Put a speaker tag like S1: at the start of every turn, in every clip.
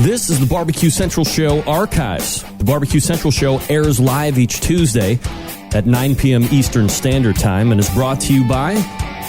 S1: This is the Barbecue Central Show Archives. The Barbecue Central Show airs live each Tuesday at 9 p.m. Eastern Standard Time and is brought to you by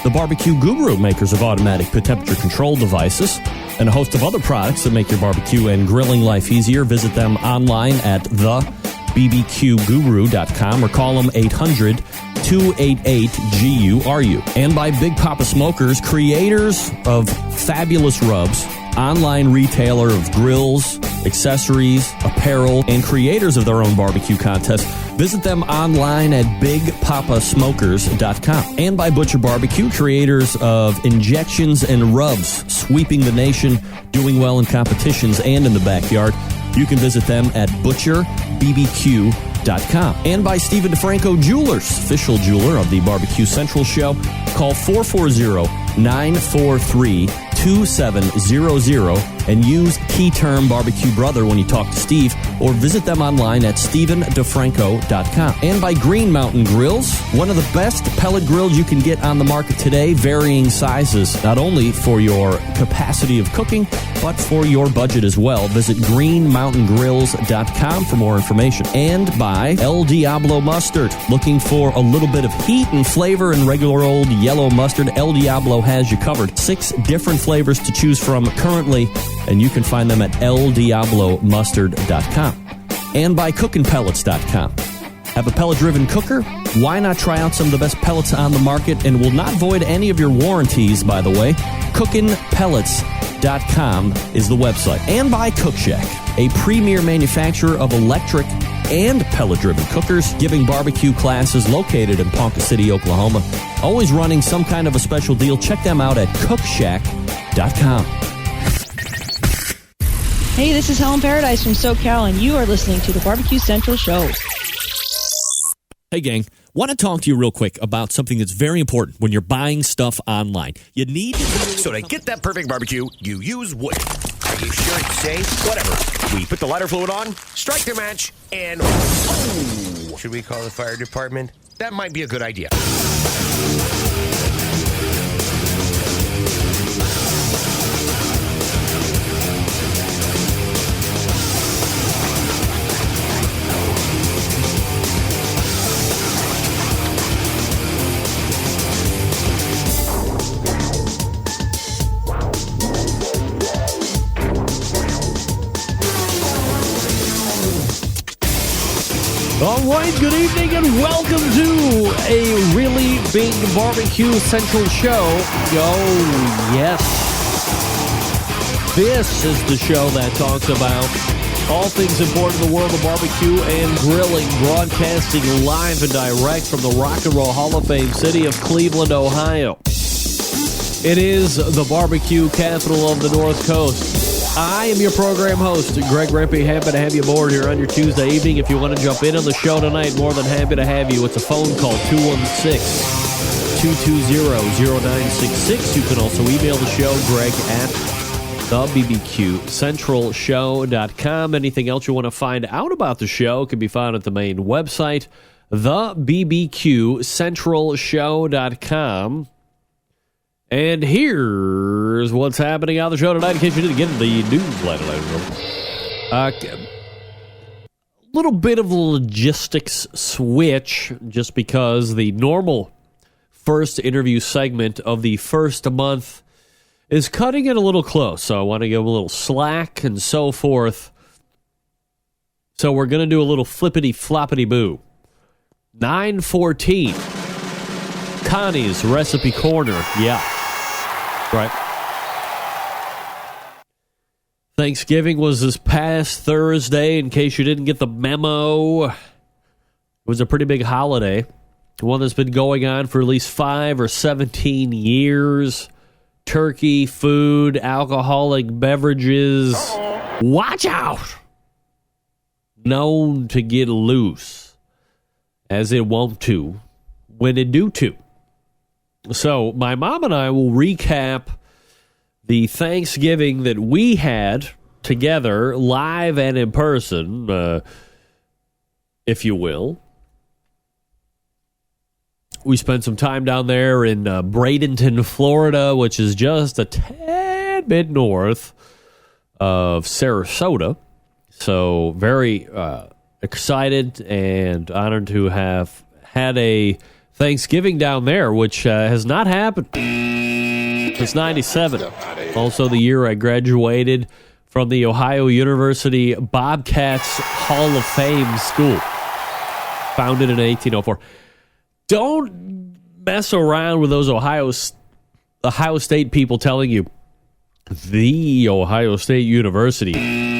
S1: the Barbecue Guru, makers of automatic pit temperature control devices, and a host of other products that make your barbecue and grilling life easier. Visit them online at thebbqguru.com or call them 800-288-GURU. And by Big Poppa Smokers, creators of fabulous rubs, online retailer of grills, accessories, apparel, and creators of their own barbecue contests. Visit them online at bigpoppasmokers.com. And by Butcher Barbecue, creators of injections and rubs, sweeping the nation, doing well in competitions and in the backyard. You can visit them at butcherbbq.com. And by Stephen DeFranco Jewelers, official jeweler of the Barbecue Central Show. Call 440-943-2700 and use key term Barbecue Brother when you talk to Steve, or visit them online at StephenDeFranco.com. And by Green Mountain Grills, one of the best pellet grills you can get on the market today, varying sizes, not only for your capacity of cooking, but for your budget as well. Visit greenmountaingrills.com for more information. And by El Diablo Mustard. Looking for a little bit of heat and flavor in regular old yellow mustard? El Diablo has you covered. 6 different flavors to choose from currently, and you can find them at eldiablomustard.com. And by cookinpellets.com. Have a pellet-driven cooker? Why not try out some of the best pellets on the market and will not void any of your warranties, by the way? Cookinpellets.com is the website. And by Cook Shack, a premier manufacturer of electric and pellet-driven cookers, giving barbecue classes located in Ponca City, Oklahoma. Always running some kind of a special deal. Check them out at cookshack.com.
S2: Hey, this is Helen Paradise from SoCal, and you are listening to the Barbecue Central Show.
S1: Hey, gang. Want to talk to you real quick about something that's very important when you're buying stuff online. You need to...
S3: So to get that perfect barbecue, you use wood. Are you sure it's safe? Whatever. We put the lighter fluid on, strike the match, and... Oh! Should we call the fire department? That might be a good idea.
S4: All right, good evening and welcome to a really big Barbecue Central show. Oh, yes. This is the show that talks about all things important in the world of barbecue and grilling, broadcasting live and direct from the Rock and Roll Hall of Fame city of Cleveland, Ohio. It is the barbecue capital of the North Coast. I am your program host, Greg Rempe. Happy to have you aboard here on your Tuesday evening. If you want to jump in on the show tonight, more than happy to have you. It's a phone call, 216-220-0966. You can also email the show, Greg at thebbqcentralshow.com. Anything else you want to find out about the show can be found at the main website, thebbqcentralshow.com. And here's what's happening on the show tonight in case you didn't get the news. A little bit of a logistics switch, just because the normal first interview segment of the first month is cutting it a little close. So I want to give a little slack and so forth. So we're going to do a little flippity-floppity-boo. 9:14. Connie's Recipe Corner. Yeah. Right. Thanksgiving was this past Thursday, in case you didn't get the memo. It was a pretty big holiday. One that's been going on for at least 5 or 17 years. Turkey, food, alcoholic beverages. Watch out! Known to get loose, as it won't to, when it do to. So my mom and I will recap the Thanksgiving that we had together, live and in person, if you will. We spent some time down there in Bradenton, Florida, which is just a tad bit north of Sarasota. So very excited and honored to have had a Thanksgiving down there, which has not happened since 97. Also the year I graduated from the Ohio University Bobcats Hall of Fame School, founded in 1804. Don't mess around with those Ohio State people telling you the Ohio State University.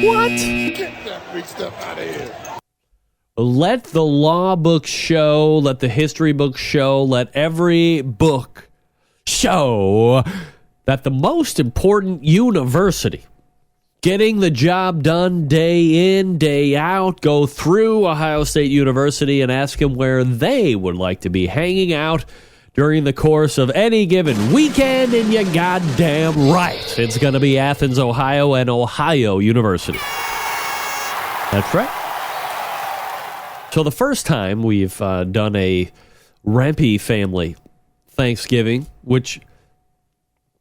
S4: What?
S5: Get that big stuff out of here.
S4: Let the law books show, let the history books show, let every book show that the most important university getting the job done day in, day out, go through Ohio State University and ask them where they would like to be hanging out during the course of any given weekend, and you goddamn right. It's going to be Athens, Ohio, and Ohio University. That's right. So the first time we've done a Rempe family Thanksgiving, which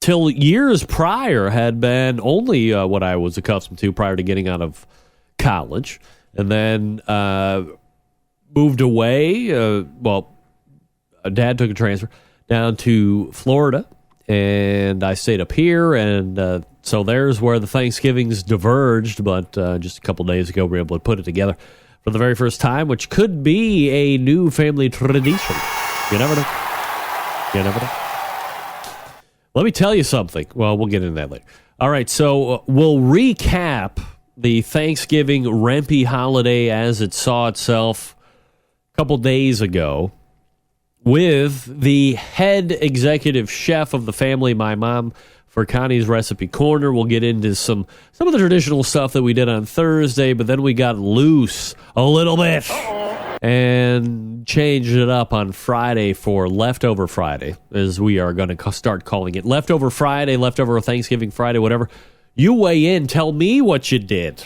S4: till years prior had been only what I was accustomed to prior to getting out of college, and then moved away. Dad took a transfer down to Florida, and I stayed up here, and so there's where the Thanksgivings diverged, but just a couple days ago we were able to put it together for the very first time, which could be a new family tradition. You never know. You never know. Let me tell you something. Well, we'll get into that later. All right, so we'll recap the Thanksgiving Rempe holiday as it saw itself a couple days ago with the head executive chef of the family, my mom, for Connie's Recipe Corner. We'll get into some of the traditional stuff that we did on Thursday, but then we got loose a little bit and changed it up on Friday for Leftover Friday, as we are going to start calling it. Leftover Friday, Leftover Thanksgiving Friday, whatever. You weigh in. Tell me what you did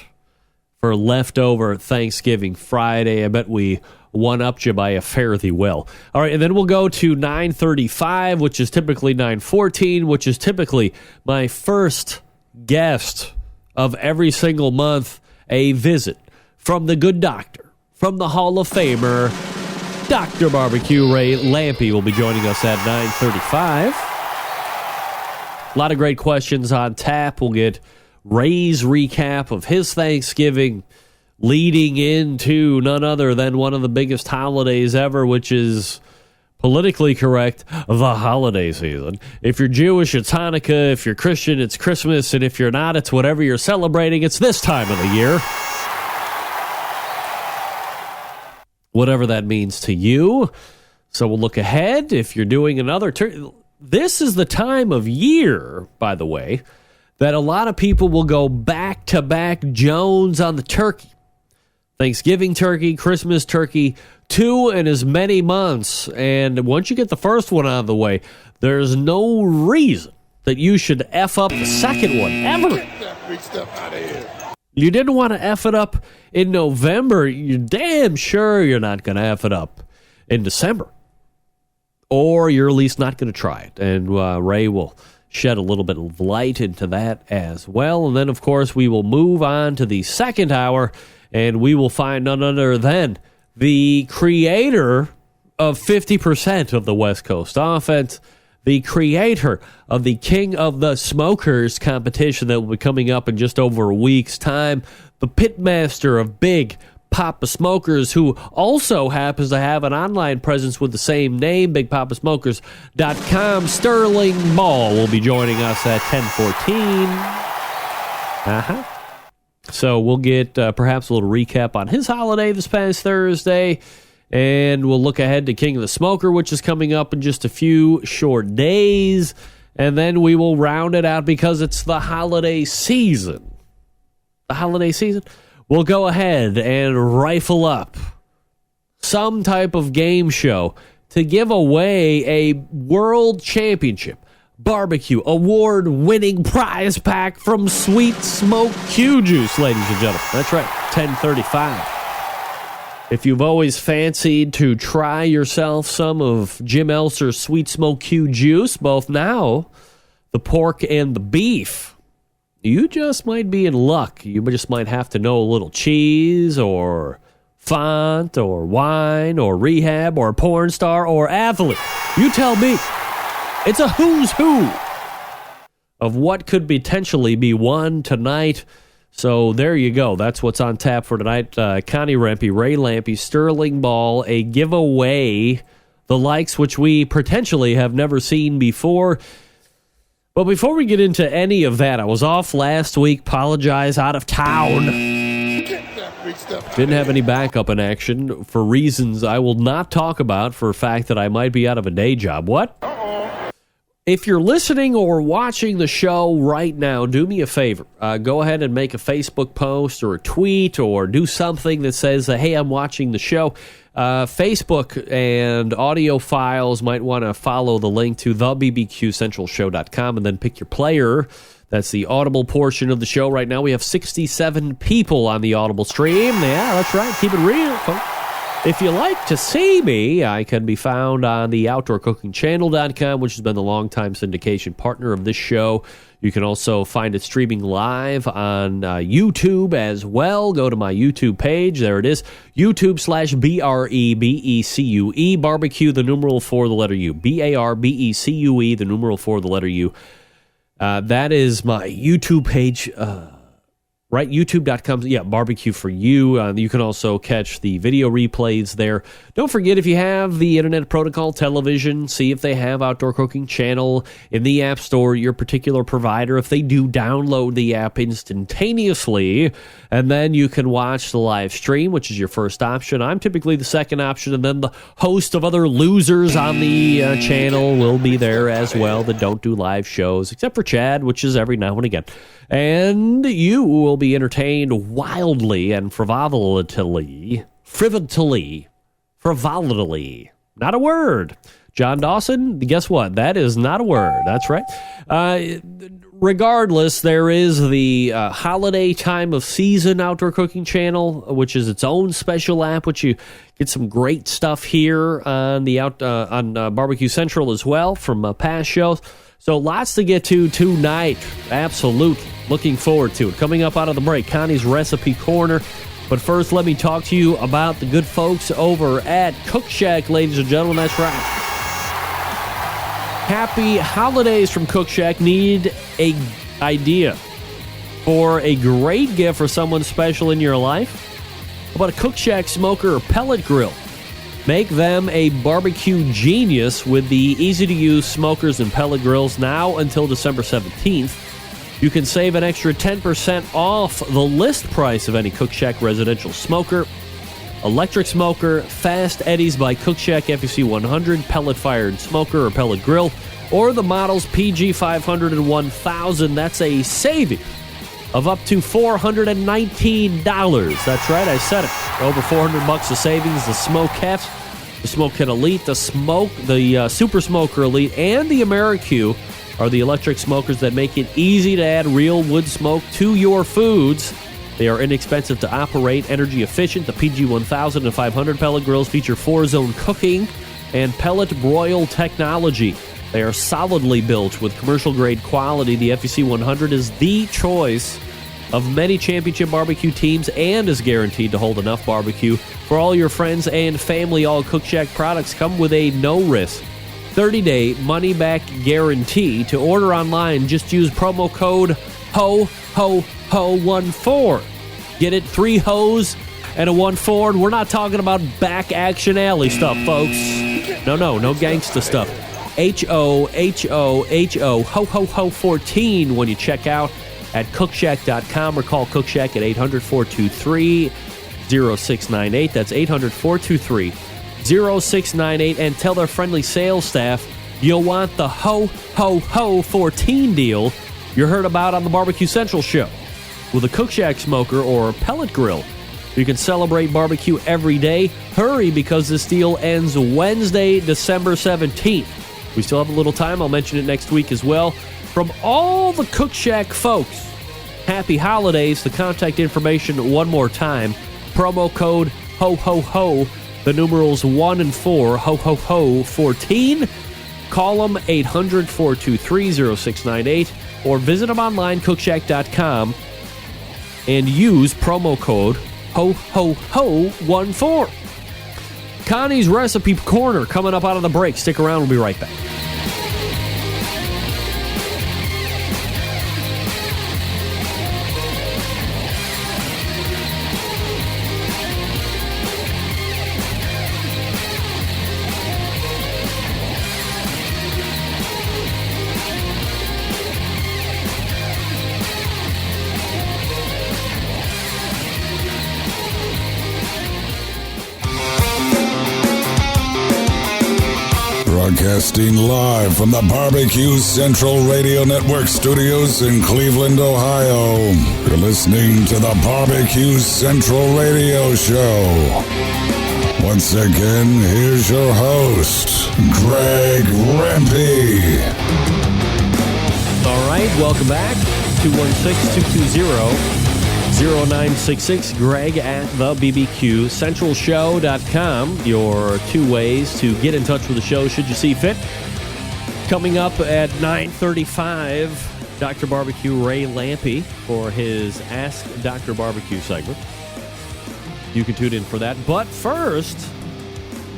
S4: for Leftover Thanksgiving Friday. I bet we one-upped you by a fare thee well. All right, and then we'll go to 9:35, which is typically 9:14, which is typically my first guest of every single month, a visit from the good doctor, from the Hall of Famer, Dr. Barbecue Ray Lampe will be joining us at 9:35. A lot of great questions on tap. We'll get Ray's recap of his Thanksgiving, leading into none other than one of the biggest holidays ever, which is politically correct, the holiday season. If you're Jewish, it's Hanukkah. If you're Christian, it's Christmas. And if you're not, it's whatever you're celebrating. It's this time of the year. Whatever that means to you. So we'll look ahead. If you're doing another this is the time of year, by the way, that a lot of people will go back-to-back Jones on the turkey. Thanksgiving turkey, Christmas turkey, 2 in as many months. And once you get the first one out of the way, there's no reason that you should F up the second one, ever.
S5: Get that big stuff out of here.
S4: You didn't want to F it up in November. You're damn sure you're not going to F it up in December. Or you're at least not going to try it. And Ray will shed a little bit of light into that as well. And then, of course, we will move on to the second hour, and we will find none other than the creator of 50% of the West Coast offense, the creator of the King of the Smokers competition that will be coming up in just over a week's time, the pitmaster of Big Poppa Smokers, who also happens to have an online presence with the same name, bigpoppasmokers.com. Sterling Ball will be joining us at 10:14. So we'll get perhaps a little recap on his holiday this past Thursday, and we'll look ahead to King of the Smoker, which is coming up in just a few short days, and then we will round it out because it's the holiday season. The holiday season? We'll go ahead and rifle up some type of game show to give away a World Championship Barbecue award-winning prize pack from Sweet Smoke Q Juice, ladies and gentlemen. That's right, 10:35. If you've always fancied to try yourself some of Jim Elser's Sweet Smoke Q Juice, both now, the pork and the beef, you just might be in luck. You just might have to know a little cheese or font or wine or rehab or porn star or athlete. You tell me. It's a who's who of what could potentially be won tonight. So there you go. That's what's on tap for tonight. Connie Rempe, Ray Lampe, Sterling Ball, a giveaway, the likes which we potentially have never seen before. But before we get into any of that, I was off last week, apologize, out of town. Didn't have any backup in action for reasons I will not talk about, for a fact that I might be out of a day job. What? If you're listening or watching the show right now, do me a favor. Go ahead and make a Facebook post or a tweet or do something that says, hey, I'm watching the show. Facebook and audio files might want to follow the link to thebbqcentralshow.com and then pick your player. That's the Audible portion of the show. Right now we have 67 people on the Audible stream. Yeah, that's right. Keep it real, folks. If you like to see me, I can be found on the OutdoorCookingChannel.com, which has been the longtime syndication partner of this show. You can also find it streaming live on YouTube as well. Go to my YouTube page. There it is. YouTube/BREBECUE. Barbecue, the numeral for the letter U. BARBECUE, the numeral for the letter U. That is my YouTube page. Right, youtube.com, barbecue for you. You can also catch the video replays there. Don't forget, if you have the Internet Protocol television, see if they have Outdoor Cooking Channel in the App Store, your particular provider. If they do, download the app instantaneously, and then you can watch the live stream, which is your first option. I'm typically the second option, and then the host of other losers on the channel will be there as well that don't do live shows, except for Chad, which is every now and again. And you will be entertained wildly and frivolity. Not a word. John Dawson, guess what? That is not a word. That's right. Regardless, there is the holiday time of season Outdoor Cooking Channel, which is its own special app, which you get some great stuff here on the on Barbecue Central as well from past shows. So lots to get to tonight. Absolutely. Looking forward to it. Coming up out of the break, Connie's Recipe Corner. But first, let me talk to you about the good folks over at Cook Shack, ladies and gentlemen. That's right. Happy holidays from Cook Shack. Need an idea for a great gift for someone special in your life? How about a Cook Shack smoker or pellet grill? Make them a barbecue genius with the easy-to-use smokers and pellet grills now until December 17th. You can save an extra 10% off the list price of any Cook Shack residential smoker, electric smoker, Fast Eddies by Cook Shack FEC 100, pellet-fired smoker or pellet grill, or the models PG 500 and 1000. That's a saving of up to $419. That's right, I said it. Over $400 of savings. The Smokette, the Smokette Elite, the Super Smoker Elite, and the AmeriQ are the electric smokers that make it easy to add real wood smoke to your foods. They are inexpensive to operate, energy efficient. The PG 1000 and 500 pellet grills feature 4-zone cooking and pellet broil technology. They are solidly built with commercial-grade quality. The FEC 100 is the choice of many championship barbecue teams and is guaranteed to hold enough barbecue for all your friends and family. All Cook Shack products come with a no-risk 30-day money-back guarantee. To order online, just use promo code HOHOHO14. Get it? 3 hoes and a 14. And we're not talking about back action alley stuff, folks. No gangsta stuff. HOHOHO, HOHOHO14 when you check out at cookshack.com or call Cook Shack at 800-423-0698. That's 800-423-0698, and tell their friendly sales staff you'll want the HOHOHO14 deal you heard about on the Barbecue Central show. With a Cook Shack smoker or pellet grill, you can celebrate barbecue every day. Hurry, because this deal ends Wednesday, December 17th. We still have a little time. I'll mention it next week as well. From all the Cook Shack folks, happy holidays. The contact information one more time. Promo code HOHOHO, the numerals 1 and 4, HOHOHO14. Call them 800-423-0698. or visit them online, cookshack.com, and use promo code HOHOHO14. Connie's Recipe Corner coming up out of the break. Stick around. We'll be right back.
S6: Broadcasting live from the Barbecue Central Radio Network studios in Cleveland, Ohio. You're listening to the Barbecue Central Radio Show. Once again, here's your host, Greg Rempe.
S4: All right, welcome back. 216-220-0966. Greg at the BBQCentralShow.com. Your two ways to get in touch with the show should you see fit. Coming up at 9:35, Dr. Barbecue Ray Lampe for his Ask Dr. Barbecue segment. You can tune in for that. But first,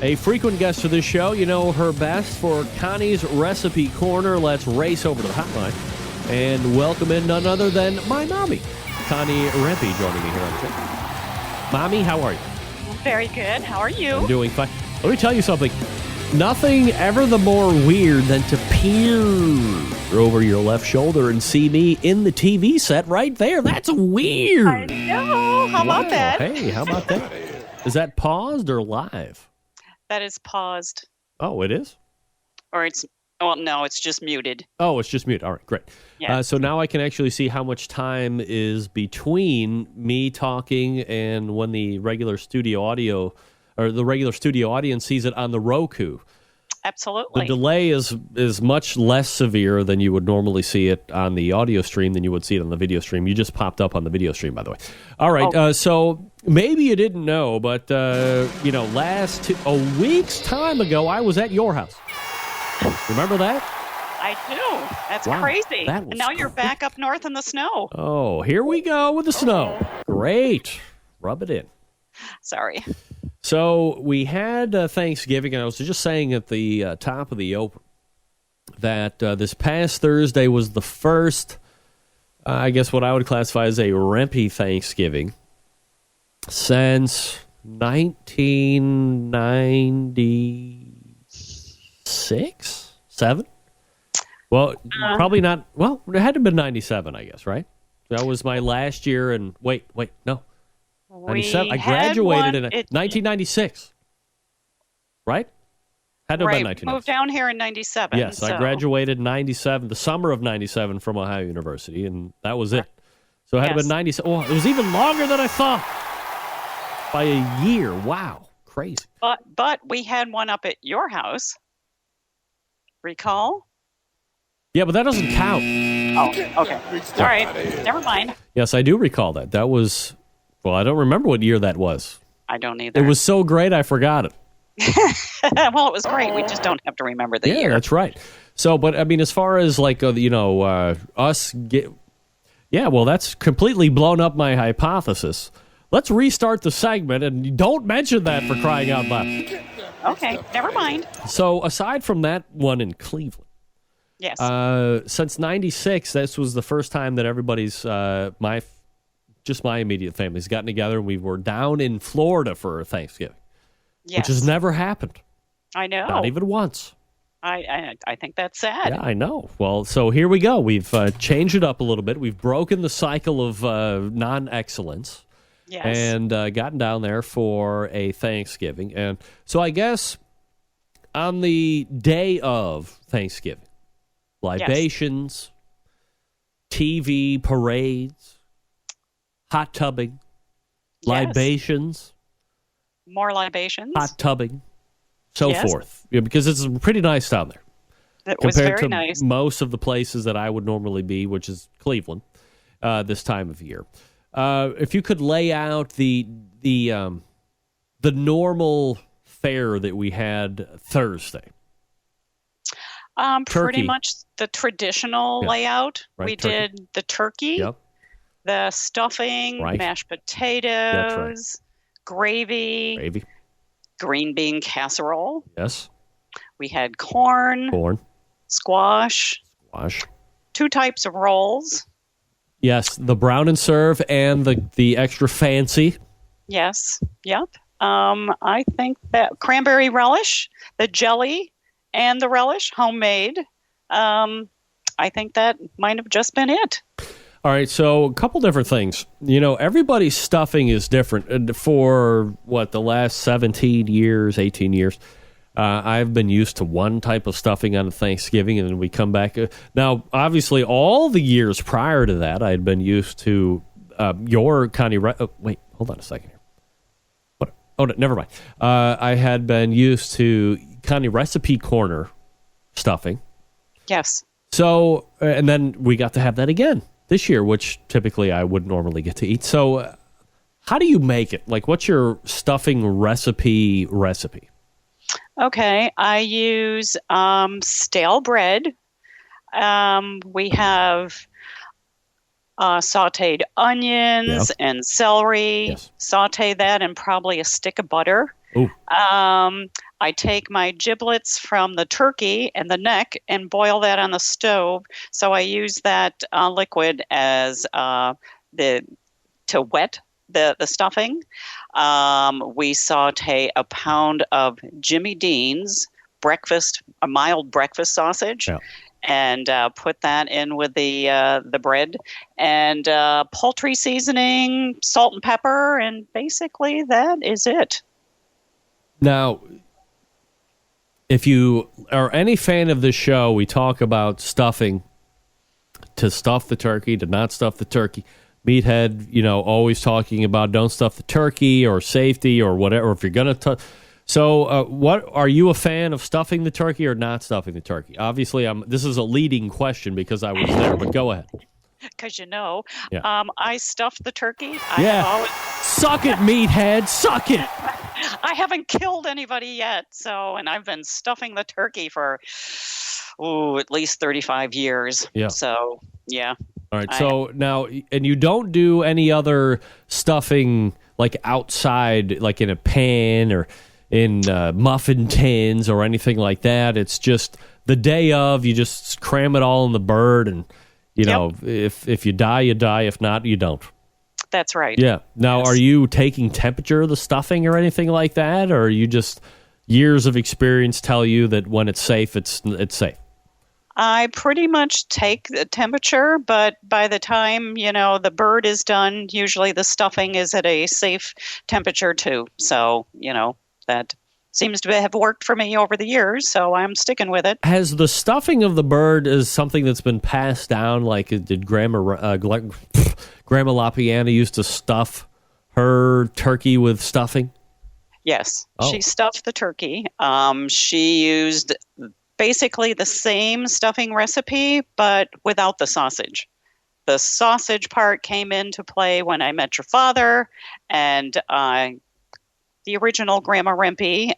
S4: a frequent guest to this show. You know her best for Connie's Recipe Corner. Let's race over to the hotline and welcome in none other than my mommy, Connie Rempe, joining me here on the show. Mommy, how are you?
S7: Very good. How are you?
S4: I'm doing fine. Let me tell you something. Nothing ever the more weird than to peer over your left shoulder and see me in the TV set right there. That's weird.
S7: I know. How about that?
S4: Hey, how about that? Is that paused or live?
S7: That is paused.
S4: Oh, it is?
S7: Or it's, well, no, it's just muted.
S4: Oh, it's just mute. All right, great.
S7: Yeah.
S4: So now I can actually see how much time is between me talking and when the regular studio audio or the regular studio audience sees it on the Roku.
S7: Absolutely.
S4: The delay is much less severe than you would normally see it on the audio stream than you would see it on the video stream. You just popped up on the video stream, by the way. All right, so maybe you didn't know, but, a week's time ago, I was at your house. Remember that?
S7: I do. That's
S4: Wow,
S7: crazy.
S4: that was
S7: And now you're back up north in the snow.
S4: Oh, here we go with the snow. Great. Rub it in.
S7: Sorry.
S4: So we had Thanksgiving, and I was just saying at the top of the open that this past Thursday was the first, I guess what I would classify as a Rempe Thanksgiving since 1996? 7? Well, probably not. Well, it had to have been 97, I guess, right? That was my last year, and wait, no. 97. I graduated in 1996. Right? Had to have been 1996.
S7: Moved down here in 97.
S4: Yes,
S7: so.
S4: I graduated in 97, the summer of 97 from Ohio University, and that was it. So it had to have been 97. Oh, it was even longer than I thought. By a year. Wow. Crazy.
S7: But we had one up at your house. Recall?
S4: Yeah, but that doesn't count.
S7: Oh, okay. All right. Never mind.
S4: Yes, I do recall that. That was, well, I don't remember what year that was.
S7: I don't either.
S4: It was so great, I forgot it.
S7: Well, it was great. We just don't have to remember the year.
S4: Yeah, that's right. So, but I mean, as far as like, us get, yeah, well, that's completely blown up my hypothesis. Let's restart the segment and don't mention that for crying out loud.
S7: Okay, never mind.
S4: So, aside from that one in Cleveland,
S7: Yes.
S4: since 96, this was the first time that everybody's, my immediate family's gotten together, and we were down in Florida for Thanksgiving,
S7: Yes.
S4: which has never happened.
S7: I know.
S4: Not even once.
S7: I think that's sad.
S4: Yeah, I know. Well, so here we go. We've changed it up a little bit. We've broken the cycle of non-excellence.
S7: Yes.
S4: And gotten down there for a Thanksgiving. And so I guess on the day of Thanksgiving, libations, TV parades, hot tubbing, libations,
S7: more libations,
S4: hot tubbing, so forth. Yeah, because it's pretty nice down there.
S7: It was
S4: compared
S7: very
S4: to
S7: nice.
S4: most of the places that I would normally be, which is Cleveland, this time of year. If you could lay out the normal fare that we had Thursday. Turkey.
S7: Pretty much the traditional layout.
S4: Right,
S7: We
S4: turkey.
S7: did the turkey,
S4: Yep.
S7: the stuffing,
S4: Right.
S7: mashed
S4: That's
S7: potatoes, gravy,
S4: Gravy.
S7: green bean casserole.
S4: Yes.
S7: We had corn,
S4: Corn.
S7: squash,
S4: Wash.
S7: 2 types of rolls.
S4: Yes, the brown and serve and the extra fancy.
S7: Yes. Yep. I think that cranberry relish, the jelly, and the relish, homemade. I think that might have just been it.
S4: All right, so a couple different things. Everybody's stuffing is different. For, the last 17 years, 18 years, I've been used to one type of stuffing on Thanksgiving, and then we come back. Now, obviously, all the years prior to that, I had been used to your Connie... wait, hold on a second here. What? Oh, no, never mind. I had been used to Connie Recipe Corner stuffing.
S7: Yes.
S4: So, and then we got to have that again this year, which typically I would normally get to eat. So, how do you make it? Like, what's your stuffing recipe?
S7: Okay. I use stale bread. We have sauteed onions and celery.
S4: Yes.
S7: Saute that in probably a stick of butter.
S4: Ooh.
S7: I take my giblets from the turkey and the neck and boil that on the stove. So I use that liquid as to wet the stuffing. We saute a pound of Jimmy Dean's a mild breakfast sausage.
S4: Yeah.
S7: And put that in with the bread and poultry seasoning, salt and pepper, and basically that is it.
S4: Now, if you are any fan of this show, we talk about stuffing, to stuff the turkey, to not stuff the turkey. Meathead, always talking about don't stuff the turkey or safety or whatever. Or if you're going to... So, what are you a fan of stuffing the turkey or not stuffing the turkey? Obviously, this is a leading question because I was there, but go ahead.
S7: Because
S4: Yeah.
S7: I stuffed the turkey.
S4: Suck it, meathead. Suck it.
S7: I haven't killed anybody yet, and I've been stuffing the turkey for at least 35 years.
S4: Yeah.
S7: So, yeah.
S4: All right. So now, and you don't do any other stuffing like outside, like in a pan or in muffin tins or anything like that. It's just the day of, you just cram it all in the bird, and if you die, you die. If not, you don't.
S7: That's right.
S4: Yeah. Now, Are you taking temperature of the stuffing or anything like that, or are you just years of experience tell you that when it's safe, it's safe?
S7: I pretty much take the temperature, but by the time, the bird is done, usually the stuffing is at a safe temperature too. So, that seems to have worked for me over the years, so I'm sticking with it.
S4: Has the stuffing of the bird is something that's been passed down? Like, did Grandma Lapiana used to stuff her turkey with stuffing?
S7: Yes,
S4: Oh.
S7: She stuffed the turkey. She used basically the same stuffing recipe, but without the sausage. The sausage part came into play when I met your father, and the original Grandma Rempe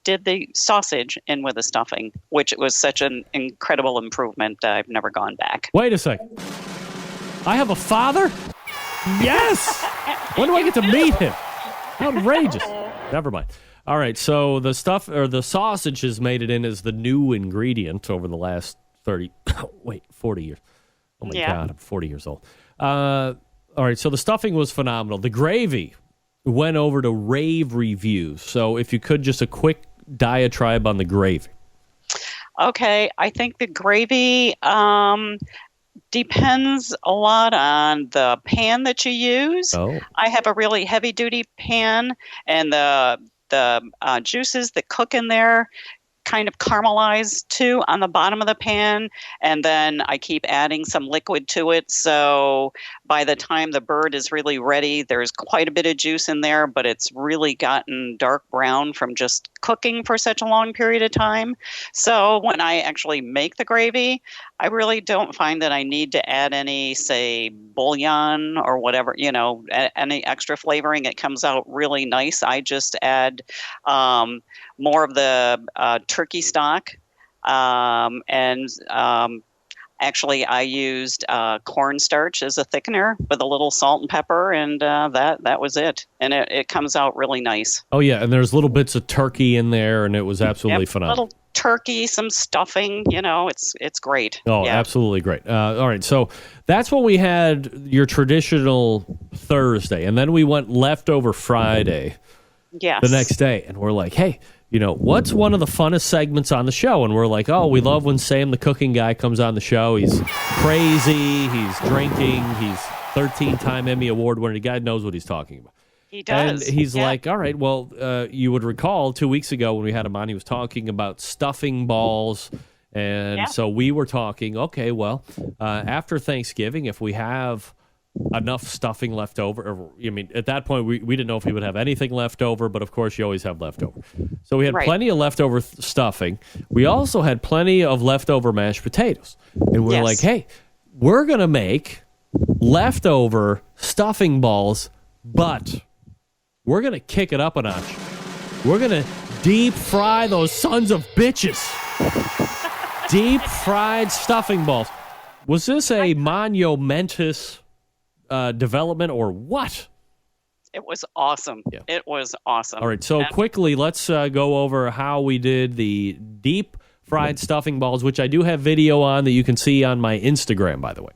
S7: did the sausage in with the stuffing, which was such an incredible improvement. I've never gone back.
S4: Wait a second. I have a father? Yes! When do I get to meet him? Outrageous. Never mind. All right, so the sausage has made it in as the new ingredient over the last 40 years. Oh, my God, I'm 40 years old. All right, so the stuffing was phenomenal. The gravy went over to rave reviews. So if you could, just a quick diatribe on the gravy.
S7: Okay, I think the gravy depends a lot on the pan that you use.
S4: Oh.
S7: I have a really heavy-duty pan, and the juices that cook in there kind of caramelize too on the bottom of the pan, and then I keep adding some liquid to it. So by the time the bird is really ready, there's quite a bit of juice in there, but it's really gotten dark brown from just cooking for such a long period of time. So when I actually make the gravy, I really don't find that I need to add any, say, bouillon or whatever, any extra flavoring. It comes out really nice. I just add more of the turkey stock, Actually, I used cornstarch as a thickener with a little salt and pepper, and that was it. And it comes out really nice.
S4: Oh, yeah, and there's little bits of turkey in there, and it was absolutely phenomenal.
S7: Little turkey, some stuffing, it's great.
S4: Oh,
S7: yeah.
S4: Absolutely great. All right, so that's when we had your traditional Thursday, and then we went leftover Friday the next day, and we're like, hey, what's one of the funnest segments on the show? And we're like, oh, we love when Sam, the cooking guy, comes on the show. He's crazy, he's drinking, he's 13-time Emmy Award winner. The guy knows what he's talking about.
S7: He does.
S4: And he's like, all right, well, you would recall 2 weeks ago when we had him on, he was talking about stuffing balls. And so we were talking, okay, well, after Thanksgiving, if we have enough stuffing left over, at that point, we didn't know if we would have anything left over, but of course, you always have leftover. So we had plenty of leftover stuffing. We also had plenty of leftover mashed potatoes. And we're like, hey, we're going to make leftover stuffing balls, but we're going to kick it up a notch. We're going to deep fry those sons of bitches. Deep fried stuffing balls. Was this a monumentous development or what?
S7: It was awesome. Yeah. It was awesome.
S4: All right, so quickly, let's go over how we did the deep fried stuffing balls, which I do have video on that you can see on my Instagram, by the way.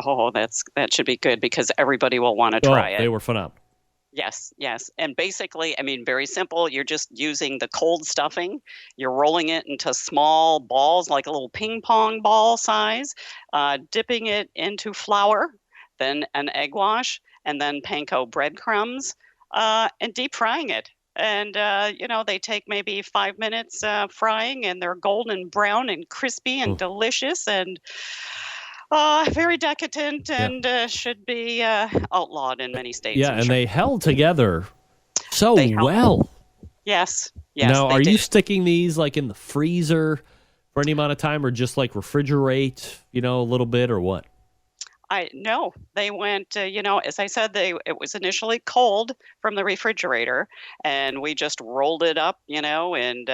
S7: Oh, that should be good because everybody will want to try it.
S4: They were phenomenal.
S7: Yes. And basically, very simple. You're just using the cold stuffing. You're rolling it into small balls, like a little ping pong ball size, dipping it into flour, then an egg wash, and then panko breadcrumbs, and deep frying it. And, they take maybe 5 minutes frying, and they're golden brown and crispy and delicious and very decadent and should be outlawed in many states.
S4: Yeah, and they held together so well.
S7: Yes.
S4: Now, are you sticking these like in the freezer for any amount of time or just like refrigerate, a little bit or what?
S7: No, they went, as I said, it was initially cold from the refrigerator, and we just rolled it up, and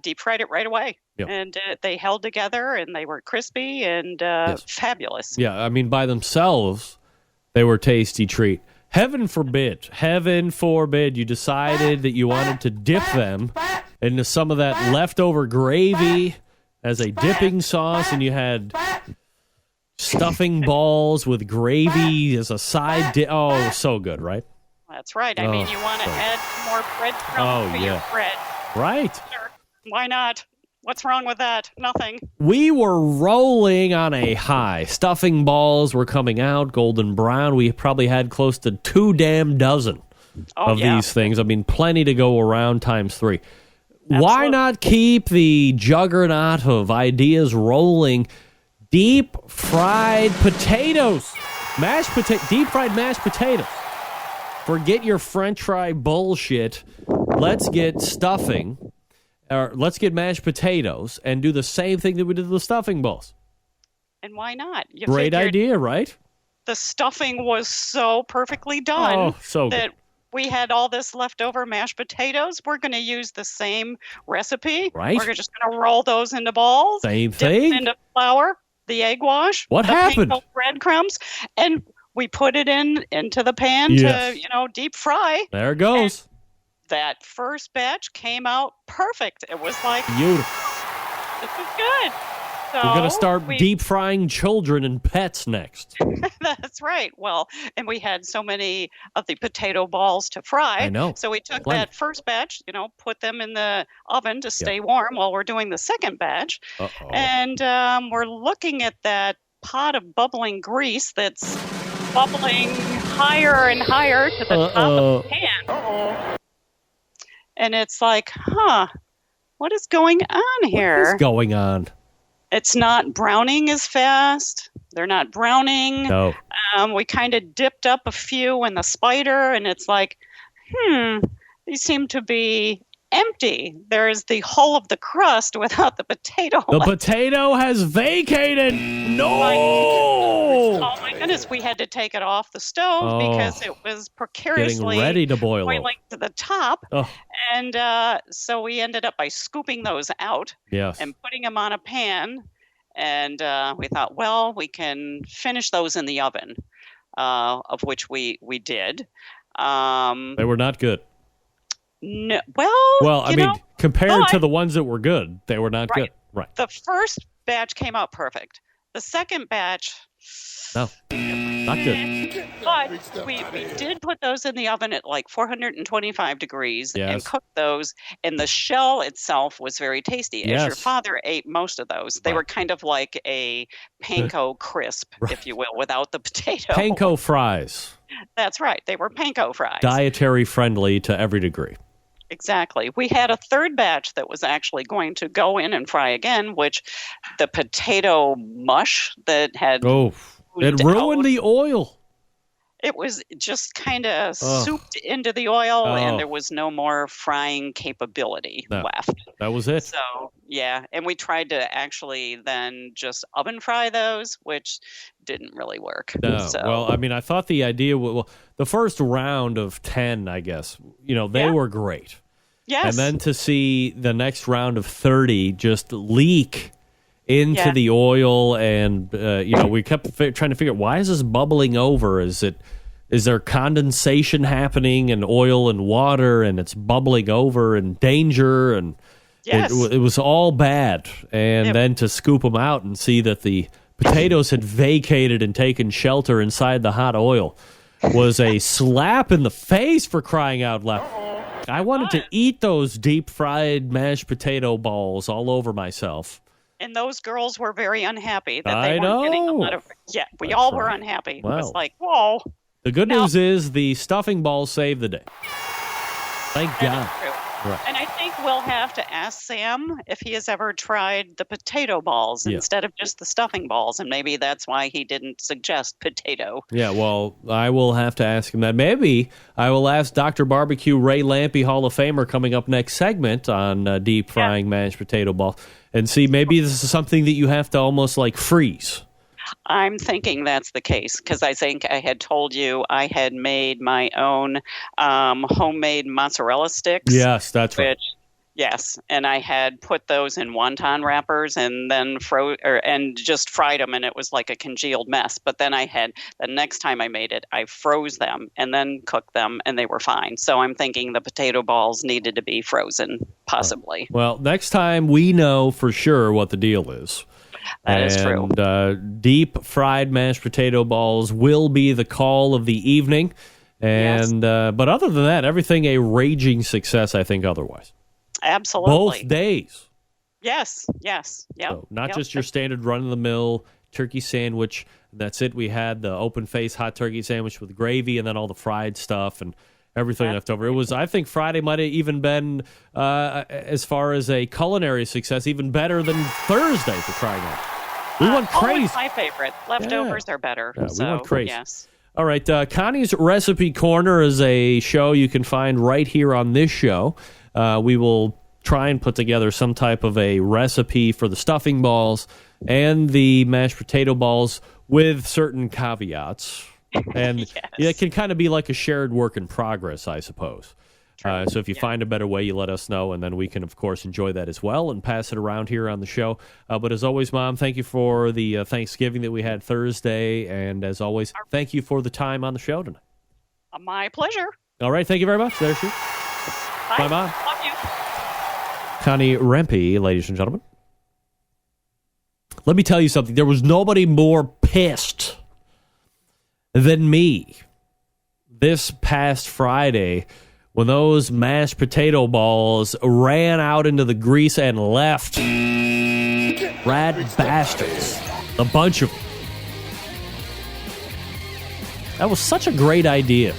S7: deep fried it right away. Yep. And they held together, and they were crispy and fabulous.
S4: Yeah, by themselves, they were a tasty treat. Heaven forbid you decided that you wanted to dip them into some of that leftover gravy as a dipping sauce, and you had stuffing balls with gravy as a side dip. Oh, so good, right?
S7: That's right. You want to add more breadcrumbs to your bread.
S4: Right.
S7: Sure. Why not? What's wrong with that? Nothing.
S4: We were rolling on a high. Stuffing balls were coming out, golden brown. We probably had close to 2 damn dozen of these things. Plenty to go around times 3. Absolutely. Why not keep the juggernaut of ideas rolling? Deep fried potatoes. Deep fried mashed potatoes. Forget your French fry bullshit. Let's get stuffing. Or let's get mashed potatoes and do the same thing that we did with the stuffing balls.
S7: And why not?
S4: Great idea, right?
S7: The stuffing was so perfectly done that we had all this leftover mashed potatoes. We're going to use the same recipe.
S4: Right.
S7: We're just going to roll those into balls.
S4: Same thing.
S7: Dip into flour, the egg wash.
S4: What happened?
S7: The breadcrumbs. And we put it into the pan to, deep fry.
S4: There it goes.
S7: And that first batch came out perfect. It was like,
S4: beautiful.
S7: This is good. So
S4: we're going to start deep frying children and pets next.
S7: That's right. Well, and we had so many of the potato balls to fry.
S4: I know.
S7: So we took that first batch, put them in the oven to stay warm while we're doing the second batch. And we're looking at that pot of bubbling grease that's bubbling higher and higher to the top of the pan. And it's like, what is going on here?
S4: What is going on?
S7: It's not browning as fast. They're not browning.
S4: No.
S7: We kind of dipped up a few in the spider, and it's like, these seem to be empty. There is the hull of the crust without the potato.
S4: The potato has vacated. No!
S7: Oh my goodness, we had to take it off the stove because it was precariously
S4: getting ready to boil
S7: boiling to the top.
S4: Oh.
S7: And so we ended up by scooping those out and putting them on a pan. And we thought, well, we can finish those in the oven, of which we did.
S4: They were not good.
S7: No,
S4: well, I mean, compared to the ones that were good, they were not good. Right.
S7: The first batch came out perfect. The second batch,
S4: no, not good.
S7: But we did put those in the oven at like 425 degrees and cook those. And the shell itself was very tasty. As your father ate most of those. They were kind of like a panko crisp, if you will, without the potato.
S4: Panko fries.
S7: That's right. They were panko fries.
S4: Dietary friendly to every degree.
S7: Exactly. We had a third batch that was actually going to go in and fry again, which the potato mush that had
S4: it ruined the oil.
S7: It was just kind of souped into the oil, and there was no more frying capability left.
S4: That was it.
S7: So, yeah. And we tried to actually then just oven fry those, which didn't really work.
S4: No.
S7: So.
S4: Well, I mean, I thought the idea, the first round of 10, I guess, they were great.
S7: Yes.
S4: And then to see the next round of 30 just leak into the oil, and we kept trying to figure out, why is this bubbling over? Is there condensation happening in oil and water, and it's bubbling over, and danger, and it was all bad. And then to scoop them out and see that the potatoes had vacated and taken shelter inside the hot oil was a slap in the face, for crying out loud. I wanted to eat those deep fried mashed potato balls all over myself.
S7: And those girls were very unhappy that they weren't getting a lot of. Yeah, we all were unhappy. Wow. It was like, whoa.
S4: The good news is the stuffing balls saved the day. Thank God.
S7: Right. And I think we'll have to ask Sam if he has ever tried the potato balls instead of just the stuffing balls, and maybe that's why he didn't suggest potato.
S4: Yeah, well, I will have to ask him that. Maybe I will ask Dr. Barbecue Ray Lampe, Hall of Famer, coming up next segment on deep frying mashed potato balls, and see, maybe this is something that you have to almost like freeze.
S7: I'm thinking that's the case, because I think I had told you I had made my own homemade mozzarella sticks.
S4: Yes, that's right.
S7: Yes, and I had put those in wonton wrappers and then just fried them, and it was like a congealed mess. But then the next time I made it, I froze them and then cooked them, and they were fine. So I'm thinking the potato balls needed to be frozen, possibly.
S4: Well, next time we know for sure what the deal is.
S7: That is true.
S4: Deep fried mashed potato balls will be the call of the evening. And but other than that, everything a raging success, I think, otherwise.
S7: Absolutely.
S4: Both days.
S7: Yes. Yep.
S4: So not just your standard run-of-the-mill turkey sandwich. That's it. We had the open-face hot turkey sandwich with gravy and then all the fried stuff and everything left over. It was, I think, Friday might have even been, as far as a culinary success, even better than Thursday, for crying out. We went crazy.
S7: It's my favorite. Leftovers are better.
S4: Yeah, we went crazy.
S7: Yes.
S4: All right, Connie's Recipe Corner is a show you can find right here on this show. We will try and put together some type of a recipe for the stuffing balls and the mashed potato balls with certain caveats. And it can kind of be like a shared work in progress, I suppose. So if you find a better way, you let us know, and then we can, of course, enjoy that as well and pass it around here on the show. But as always, Mom, thank you for the Thanksgiving that we had Thursday, and as always, thank you for the time on the show tonight.
S7: My pleasure.
S4: All right, thank you very much. There she is. Bye, Mom.
S7: Love you.
S4: Connie Rempe, ladies and gentlemen. Let me tell you something. There was nobody more pissed than me this past Friday when those mashed potato balls ran out into the grease and left. Rad bastards. A bunch of them. That was such a great idea.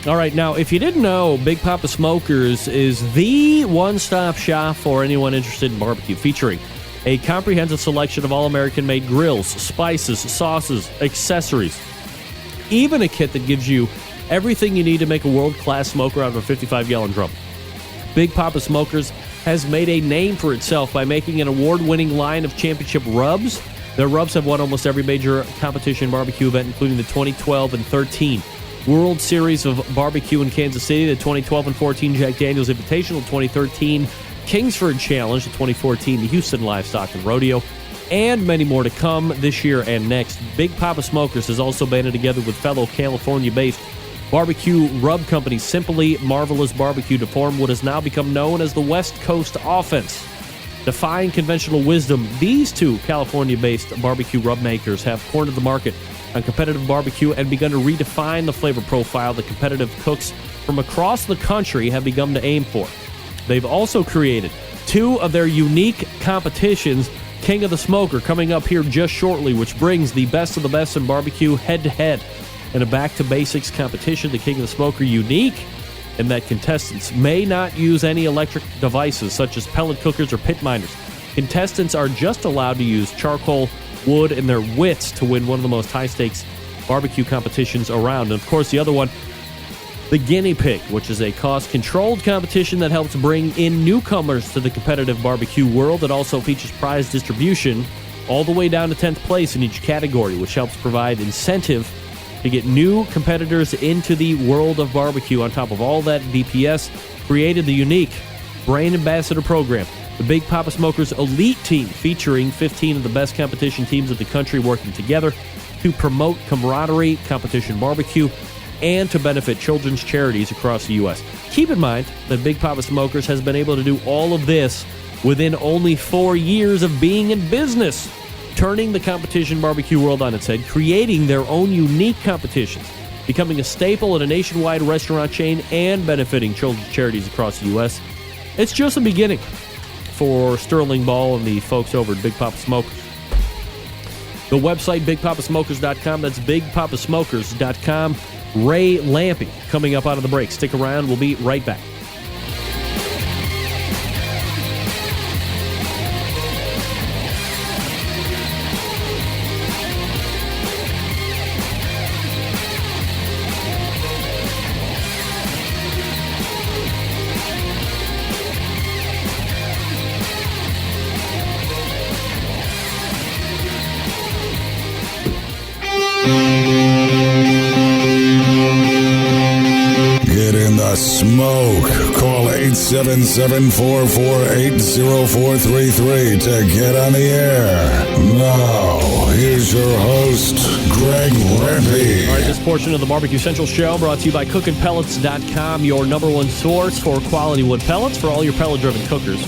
S4: All right, now, if you didn't know, Big Poppa Smokers is the one-stop shop for anyone interested in barbecue, featuring a comprehensive selection of all-American-made grills, spices, sauces, accessories, even a kit that gives you everything you need to make a world-class smoker out of a 55-gallon drum. Big Poppa Smokers has made a name for itself by making an award-winning line of championship rubs. Their rubs have won almost every major competition barbecue event, including the 2012 and 13 World Series of Barbecue in Kansas City, the 2012 and 14 Jack Daniels Invitational, 2013 Kingsford Challenge, the 2014 the Houston Livestock and Rodeo, and many more to come this year and next. Big Poppa Smokers has also banded together with fellow California-based barbecue rub company Simply Marvelous Barbecue to form what has now become known as the West Coast Offense. Defying conventional wisdom, these two California-based barbecue rub makers have cornered the market on competitive barbecue and begun to redefine the flavor profile that competitive cooks from across the country have begun to aim for. They've also created two of their unique competitions, King of the Smoker coming up here just shortly, which brings the best of the best in barbecue head-to-head. In a back-to-basics competition, the King of the Smoker unique in that contestants may not use any electric devices such as pellet cookers or pit miners. Contestants are just allowed to use charcoal, wood, and their wits to win one of the most high-stakes barbecue competitions around. And, of course, the other one, the Guinea Pig, which is a cost-controlled competition that helps bring in newcomers to the competitive barbecue world. It also features prize distribution all the way down to 10th place in each category, which helps provide incentive to get new competitors into the world of barbecue. On top of all that, BPS created the unique Brand Ambassador Program, the Big Poppa Smokers Elite Team, featuring 15 of the best competition teams of the country working together to promote camaraderie, competition barbecue, and to benefit children's charities across the U.S. Keep in mind that Big Poppa Smokers has been able to do all of this within only 4 years of being in business, turning the competition barbecue world on its head, creating their own unique competitions, becoming a staple at a nationwide restaurant chain, and benefiting children's charities across the U.S. It's just the beginning for Sterling Ball and the folks over at Big Poppa Smokers. The website, BigPoppaSmokers.com. That's BigPoppaSmokers.com. Ray Lampe coming up out of the break. Stick around. We'll be right back.
S6: Get in the smoke. Call 877-448-0433 to get on the air. Now, here's your host, Greg Rempe.
S4: All right, this portion of the Barbecue Central Show brought to you by cookinpellets.com, your number one source for quality wood pellets for all your pellet-driven cookers.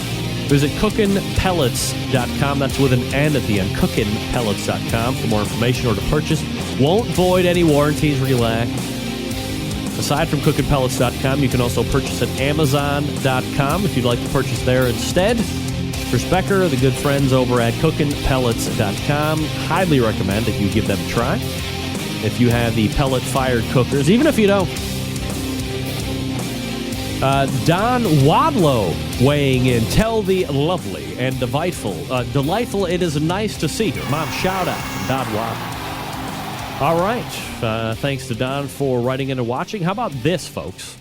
S4: Visit cookinpellets.com. That's with an N at the end. Cookinpellets.com for more information or to purchase. Won't void any warranties. Relax. Aside from cookinpellets.com, you can also purchase at amazon.com if you'd like to purchase there instead. Chris Becker, the good friends over at cookinpellets.com, highly recommend that you give them a try. If you have the pellet-fired cookers, even if you don't. Don Wadlow weighing in. Tell the lovely and delightful it is nice to see her. Mom, shout out to Don Wadlow. All right. Thanks to Don for writing in and watching. How about this, folks?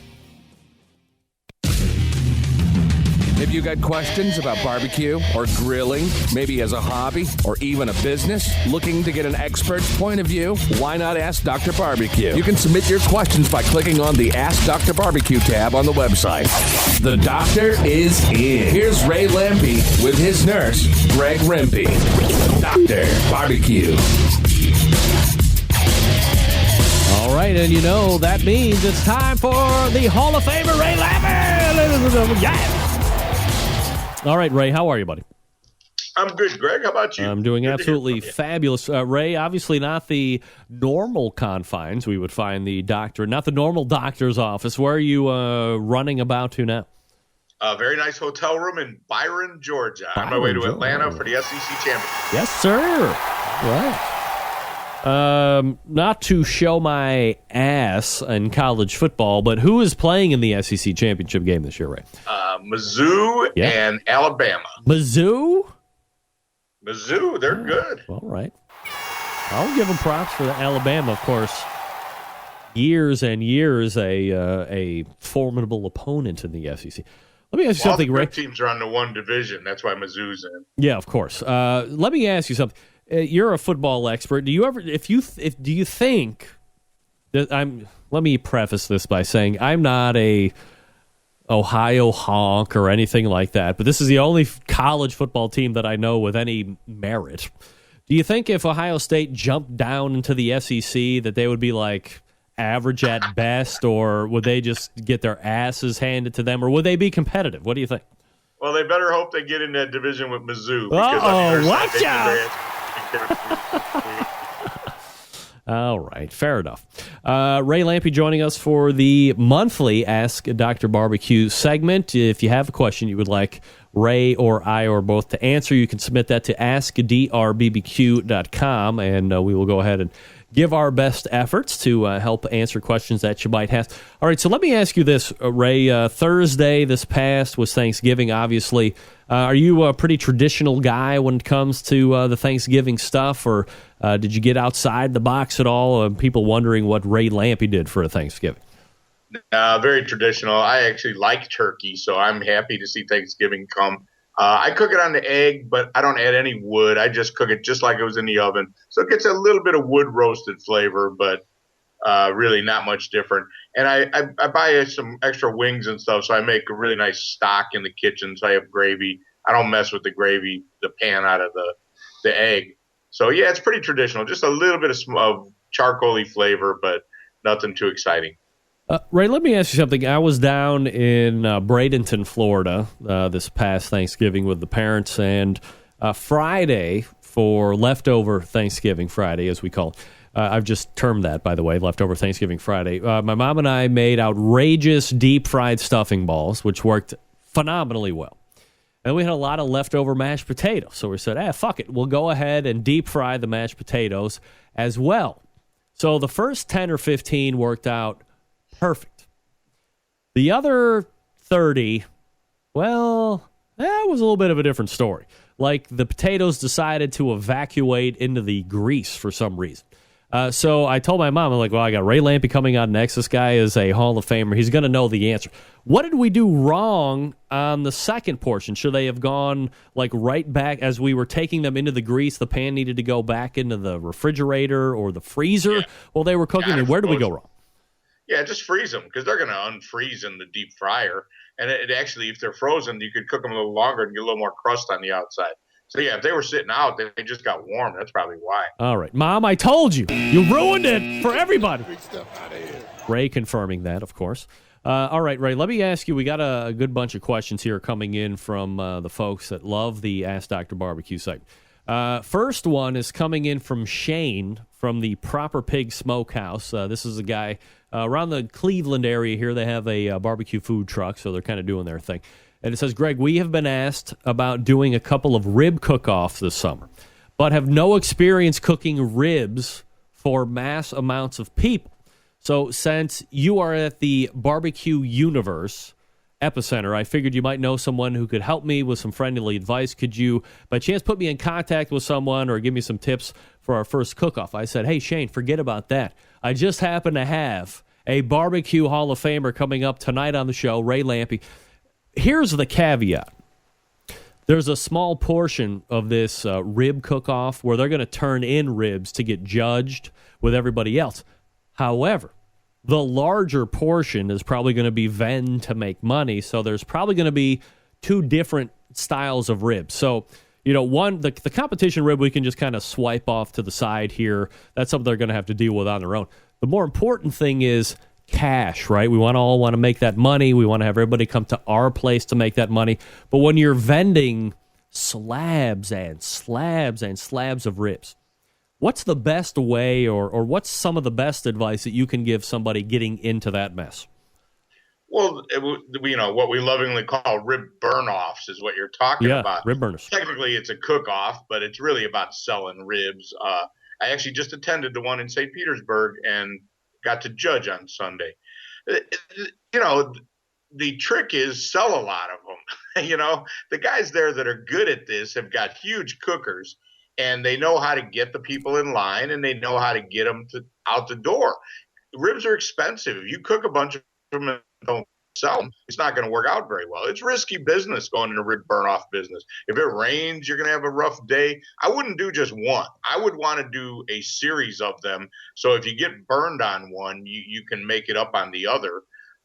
S8: Have you got questions about barbecue or grilling, maybe as a hobby or even a business? Looking to get an expert's point of view? Why not ask Dr. Barbecue? You can submit your questions by clicking on the Ask Dr. Barbecue tab on the website. The doctor is in. Here's Ray Lampe with his nurse, Greg Rempe. Dr. Barbecue.
S4: All right, and you know that means it's time for the Hall of Famer, Ray Lampe. Yeah. All right, Ray, how are you, buddy?
S5: I'm good, Greg. How about you?
S4: I'm doing absolutely fabulous. Ray, obviously not the normal confines we would find the doctor, not the normal doctor's office. Where are you running about to now?
S5: A very nice hotel room in Byron, Georgia. On my way to Atlanta for the SEC Championship.
S4: Yes, sir. Right. Not to show my ass in college football, but who is playing in the SEC Championship game this year, Ray?
S5: Mizzou and Alabama.
S4: Mizzou,
S5: they're good.
S4: All right. I'll give them props for Alabama, of course. Years and years a formidable opponent in the SEC. Let me ask you something,
S5: all the
S4: Ray.
S5: good teams are on the one division. That's why Mizzou's in.
S4: Yeah, of course. Let me ask you something. You're a football expert. Do you ever, do you think that let me preface this by saying I'm not a Ohio honk or anything like that, but this is the only college football team that I know with any merit. Do you think if Ohio State jumped down into the SEC that they would be like average at best, or would they just get their asses handed to them, or would they be competitive? What do you think?
S5: Well, they better hope they get in that division with Mizzou. Because
S4: watch out! All right, fair enough. Ray Lampe joining us for the monthly Ask Dr. Barbecue segment. If you have a question you would like Ray or I or both to answer, you can submit that to askdrbbq.com, and we will go ahead and give our best efforts to help answer questions that you might have. All right, so let me ask you this, Ray. Thursday this past was Thanksgiving, obviously. Are you a pretty traditional guy when it comes to the Thanksgiving stuff, or did you get outside the box at all? People wondering what Ray Lampe did for a Thanksgiving.
S5: Very traditional. I actually like turkey, so I'm happy to see Thanksgiving come. I cook it on the egg, but I don't add any wood. I just cook it just like it was in the oven. So it gets a little bit of wood roasted flavor, but really not much different. And I buy some extra wings and stuff, so I make a really nice stock in the kitchen. So I have gravy. I don't mess with the gravy, the pan out of the egg. So, yeah, it's pretty traditional. Just a little bit of charcoaly flavor, but nothing too exciting.
S4: Ray, let me ask you something. I was down in Bradenton, Florida this past Thanksgiving with the parents, and Friday for leftover Thanksgiving Friday, as we call it. I've just termed that, by the way, leftover Thanksgiving Friday. My mom and I made outrageous deep-fried stuffing balls, which worked phenomenally well. And we had a lot of leftover mashed potatoes, so we said, fuck it. We'll go ahead and deep-fry the mashed potatoes as well. So the first 10 or 15 worked out perfect. The other 30, well, that was a little bit of a different story. Like the potatoes decided to evacuate into the grease for some reason. So I told my mom, I'm like, well, I got Ray Lampe coming on next. This guy is a Hall of Famer. He's going to know the answer. What did we do wrong on the second portion? Should they have gone like right back as we were taking them into the grease? The pan needed to go back into the refrigerator or the freezer while they were cooking. And where did we go wrong?
S5: Yeah, just freeze them because they're going to unfreeze in the deep fryer. And it actually, if they're frozen, you could cook them a little longer and get a little more crust on the outside. So, yeah, if they were sitting out, they just got warm. That's probably why.
S4: All right. Mom, I told you. You ruined it for everybody. Ray confirming that, of course. All right, Ray, let me ask you. We got a good bunch of questions here coming in from the folks that love the Ask Dr. Barbecue site. First one is coming in from Shane from the Proper Pig Smokehouse. This is a guy around the Cleveland area here. They have a barbecue food truck, so they're kind of doing their thing. And it says, Greg, we have been asked about doing a couple of rib cook-offs this summer, but have no experience cooking ribs for mass amounts of people. So since you are at the Barbecue Universe epicenter, I figured you might know someone who could help me with some friendly advice. Could you, by chance, put me in contact with someone or give me some tips for our first cook-off? I said, hey, Shane, forget about that. I just happen to have a Barbecue Hall of Famer coming up tonight on the show, Ray Lampe. Here's the caveat. There's a small portion of this rib cook-off where they're going to turn in ribs to get judged with everybody else. However, the larger portion is probably going to be ven to make money, so there's probably going to be two different styles of ribs. So, one, the competition rib we can just kind of swipe off to the side here. That's something they're going to have to deal with on their own. The more important thing is cash, right? We all want to make that money. We want to have everybody come to our place to make that money. But when you're vending slabs and slabs and slabs of ribs, what's the best way or what's some of the best advice that you can give somebody getting into that mess?
S5: Well, what we lovingly call rib burn-offs is what you're talking about.
S4: Rib burners.
S5: Technically, it's a cook-off, but it's really about selling ribs. I actually just attended the one in St. Petersburg and got to judge on Sunday. The trick is sell a lot of them. The guys there that are good at this have got huge cookers, and they know how to get the people in line, and they know how to get them out the door. Ribs are expensive. If you cook a bunch of them and don't sell them, it's not going to work out very well. It's risky business going into rib burn off business. If it rains, you're going to have a rough day. I wouldn't do just one. I would want to do a series of them. So if you get burned on one, you can make it up on the other.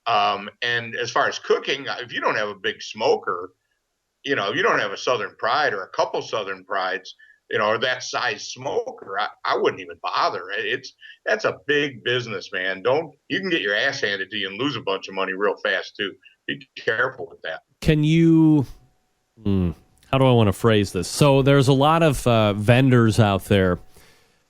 S5: And as far as cooking, if you don't have a big smoker, you don't have a Southern Pride or a couple Southern Prides, or that size smoker, I wouldn't even bother. That's a big business, man. You can get your ass handed to you and lose a bunch of money real fast too. Be careful with that.
S4: Can you, how do I want to phrase this? So there's a lot of vendors out there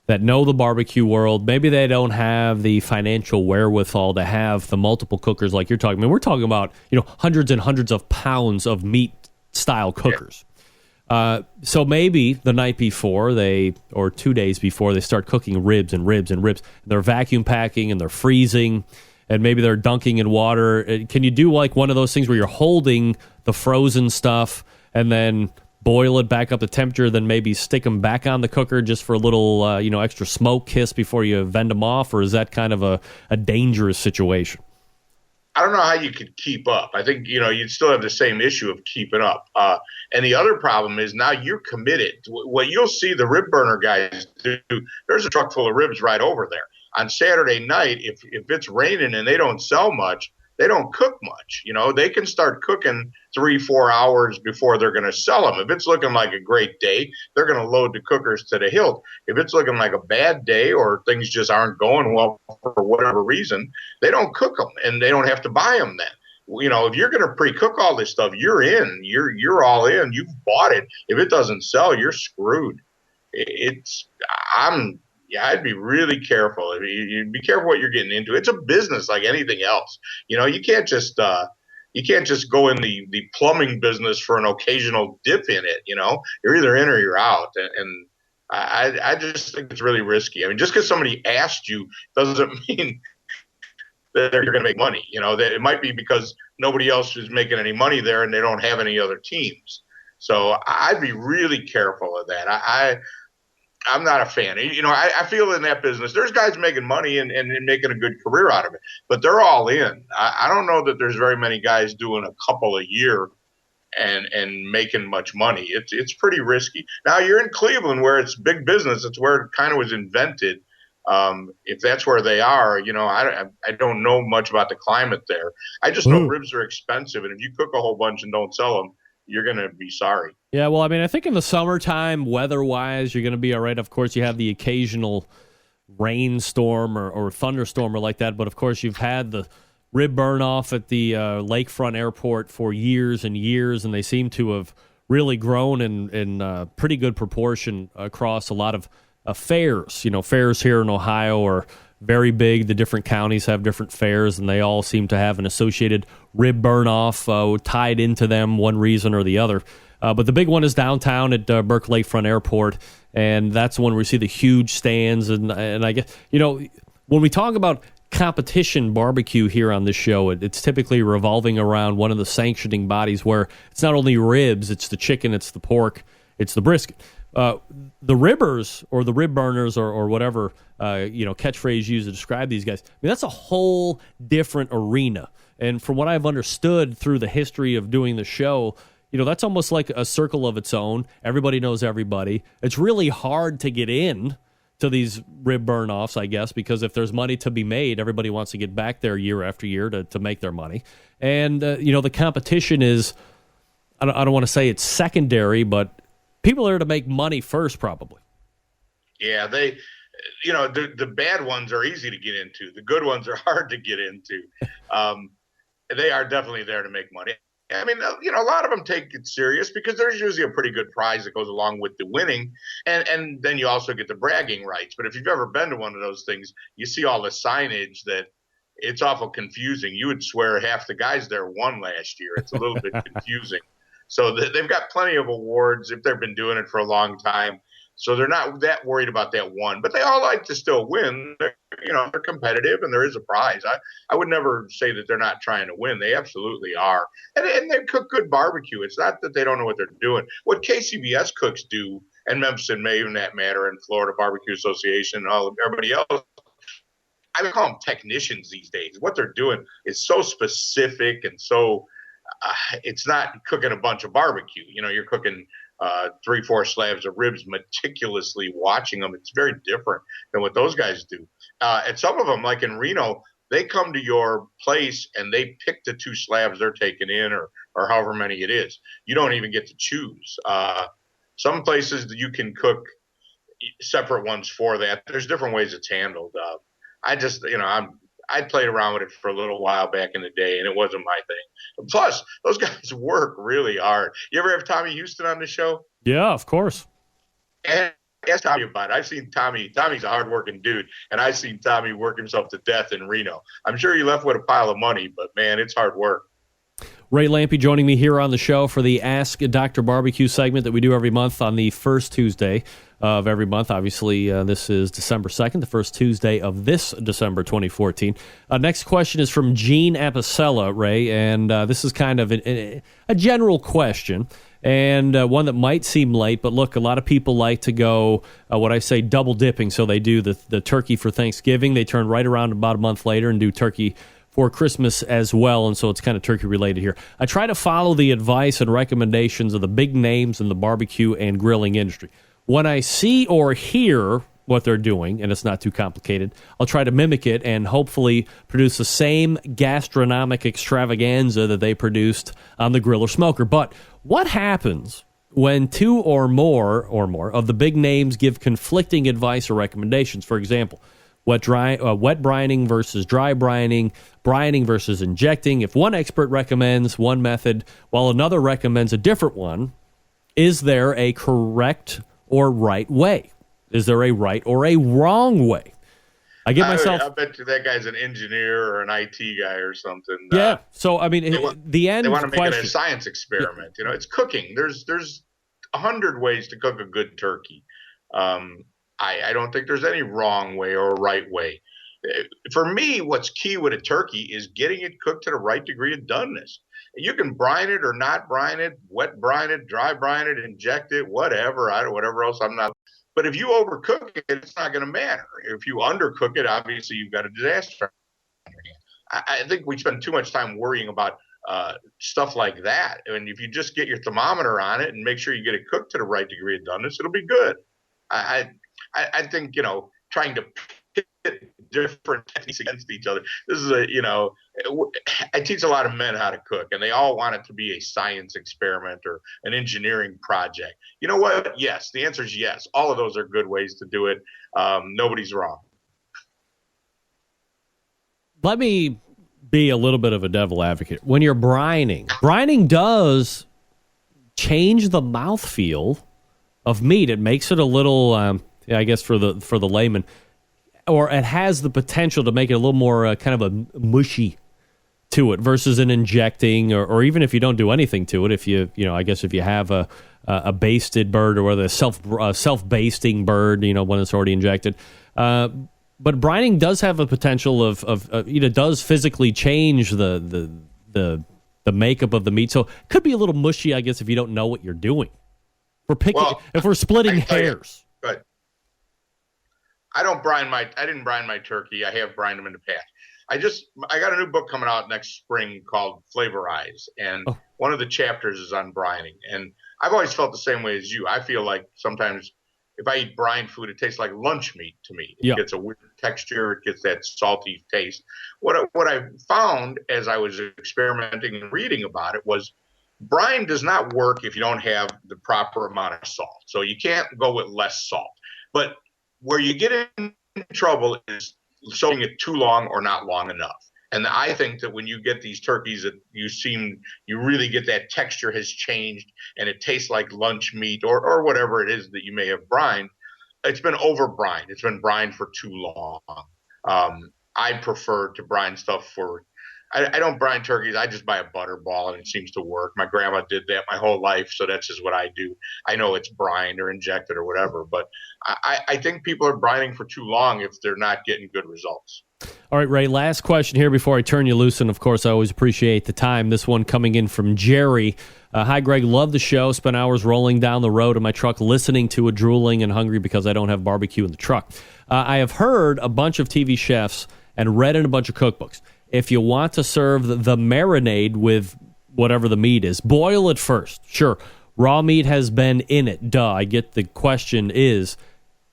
S4: that know the barbecue world. Maybe they don't have the financial wherewithal to have the multiple cookers like you're talking. I mean, we're talking about, hundreds and hundreds of pounds of meat style cookers. Yeah. So maybe the night before or 2 days before, they start cooking ribs and ribs and ribs. They're vacuum packing and they're freezing, and maybe they're dunking in water. Can you do like one of those things where you're holding the frozen stuff and then boil it back up to temperature, then maybe stick them back on the cooker just for a little, extra smoke kiss before you vend them off? Or is that kind of a dangerous situation?
S5: I don't know how you could keep up. I think, you'd still have the same issue of keeping up. And the other problem is now you're committed. What you'll see the rib burner guys do, there's a truck full of ribs right over there. On Saturday night, if it's raining and they don't sell much, they don't cook much. They can start cooking 3-4 hours before they're going to sell them. If it's looking like a great day, they're going to load the cookers to the hilt. If it's looking like a bad day or things just aren't going well for whatever reason, they don't cook them and they don't have to buy them then. If you're going to pre-cook all this stuff, you're in. You're all in. You've bought it. If it doesn't sell, you're screwed. I'd be really careful. You be careful what you're getting into. It's a business like anything else. You can't just go in the plumbing business for an occasional dip in it. You're either in or you're out. And I just think it's really risky. I mean, just because somebody asked you doesn't mean that they're going to make money. That it might be because nobody else is making any money there and they don't have any other teams. So I'd be really careful of that. I'm not a fan. I feel in that business, there's guys making money and making a good career out of it, but they're all in. I don't know that there's very many guys doing a couple a year and making much money. It's pretty risky. Now you're in Cleveland where it's big business. It's where it kind of was invented. If that's where they are, I don't know much about the climate there. I just know ribs are expensive, and if you cook a whole bunch and don't sell them, you're going to be sorry.
S4: Yeah, well, I mean, I think in the summertime, weather-wise, you're going to be all right. Of course, you have the occasional rainstorm or thunderstorm or like that, but of course, you've had the rib burn off at the lakefront airport for years and years, and they seem to have really grown in pretty good proportion across a lot of fairs. Fairs here in Ohio are very big. The different counties have different fairs, and they all seem to have an associated rib burn-off tied into them, one reason or the other. But the big one is downtown at Burke Lakefront Airport, and that's when we see the huge stands. And I guess, when we talk about competition barbecue here on this show, it's typically revolving around one of the sanctioning bodies where it's not only ribs, it's the chicken, it's the pork, it's the brisket. The ribbers or the rib burners or whatever catchphrase used to describe these guys, I mean, that's a whole different arena. And from what I've understood through the history of doing the show, that's almost like a circle of its own. Everybody knows everybody. It's really hard to get in to these rib burn-offs, I guess, because if there's money to be made, everybody wants to get back there year after year to make their money. And, the competition is, I don't want to say it's secondary, but people are to make money first, probably.
S5: Yeah, the bad ones are easy to get into. The good ones are hard to get into. They are definitely there to make money. I mean, a lot of them take it serious because there's usually a pretty good prize that goes along with the winning. And then you also get the bragging rights. But if you've ever been to one of those things, you see all the signage that it's awful confusing. You would swear half the guys there won last year. It's a little bit confusing. So they've got plenty of awards if they've been doing it for a long time. So they're not that worried about that one, but they all like to still win. They're competitive and there is a prize. I would never say that they're not trying to win. They absolutely are. And they cook good barbecue. It's not that they don't know what they're doing. What KCBS cooks do, and Memphis and May, in that matter, and Florida Barbecue Association and everybody else, I call them technicians these days. What they're doing is so specific and so it's not cooking a bunch of barbecue. You're cooking 3-4 slabs of ribs, meticulously watching them. It's very different than what those guys do. And some of them, like in Reno, they come to your place and they pick the 2 slabs they're taking in or however many it is. You don't even get to choose. Some places you can cook separate ones for that. There's different ways it's handled. I played around with it for a little while back in the day, and it wasn't my thing. Plus, those guys work really hard. You ever have Tommy Houston on the show?
S4: Yeah, of course.
S5: And ask Tommy about it. I've seen Tommy. Tommy's a hard-working dude, and I've seen Tommy work himself to death in Reno. I'm sure he left with a pile of money, but, man, it's hard work.
S4: Ray Lampe joining me here on the show for the Ask Dr. Barbecue segment that we do every month on the first Tuesday of every month. Obviously, this is December 2nd, the first Tuesday of this December 2014. Next question is from Gene Apicella, Ray, and this is kind of a general question and one that might seem late, but look, a lot of people like to go, what I say, double dipping. So they do the turkey for Thanksgiving. They turn right around about a month later and do turkey for Christmas as well, and so it's kind of turkey related here. I try to follow the advice and recommendations of the big names in the barbecue and grilling industry. When I see or hear what they're doing, and it's not too complicated, I'll try to mimic it and hopefully produce the same gastronomic extravaganza that they produced on the grill or smoker. But what happens when 2 or more of the big names give conflicting advice or recommendations? For example, wet brining versus dry brining versus injecting. If one expert recommends one method while another recommends a different one, is there a correct or right way? Is there a right or a wrong way? I bet you that guy's an engineer or an IT guy or something. Yeah. So, I mean, the end
S5: they want to make
S4: question,
S5: it a science experiment. Yeah. It's cooking. There's 100 ways to cook a good turkey. I don't think there's any wrong way or right way. For me, what's key with a turkey is getting it cooked to the right degree of doneness. You can brine it or not brine it, wet brine it, dry brine it, inject it, whatever else. I'm not. But if you overcook it, it's not going to matter. If you undercook it, obviously you've got a disaster. I think we spend too much time worrying about stuff like that. And if you just get your thermometer on it and make sure you get it cooked to the right degree of doneness, it'll be good. I think, trying to pit different techniques against each other. This is I teach a lot of men how to cook, and they all want it to be a science experiment or an engineering project. You know what? Yes. The answer is yes. All of those are good ways to do it. Nobody's wrong.
S4: Let me be a little bit of a devil advocate. When you're brining does change the mouthfeel of meat. It makes it a little, I guess for the layman, or it has the potential to make it a little more kind of a mushy to it versus an injecting, or even if you don't do anything to it, if you have a basted bird or whether a self-basting bird, when it's already injected. But brining does have a potential of does physically change the makeup of the meat. So it could be a little mushy, I guess, if you don't know what you're doing. If we're splitting hairs.
S5: Right. I didn't brine my turkey. I have brined them in the past. I got a new book coming out next spring called Flavorize, and one of the chapters is on brining. And I've always felt the same way as you. I feel like sometimes if I eat brine food, it tastes like lunch meat to me. It gets a weird texture. It gets that salty taste. What I found as I was experimenting and reading about it was brine does not work if you don't have the proper amount of salt. So you can't go with less salt. But where you get in trouble is soaking it too long or not long enough. And I think that when you get these turkeys that you really get that texture has changed and it tastes like lunch meat or whatever it is that you may have brined, it's been over brined. It's been brined for too long. I prefer to brine stuff I don't brine turkeys. I just buy a butterball, and it seems to work. My grandma did that my whole life, so that's just what I do. I know it's brined or injected or whatever, but I think people are brining for too long if they're not getting good results.
S4: All right, Ray, last question here before I turn you loose, and of course I always appreciate the time. This one coming in from Jerry. Hi, Greg. Love the show. Spent hours rolling down the road in my truck listening to it, drooling and hungry because I don't have barbecue in the truck. I have heard a bunch of TV chefs and read in a bunch of cookbooks. If you want to serve the marinade with whatever the meat is, boil it first. Sure, raw meat has been in it. Duh, I get the question is,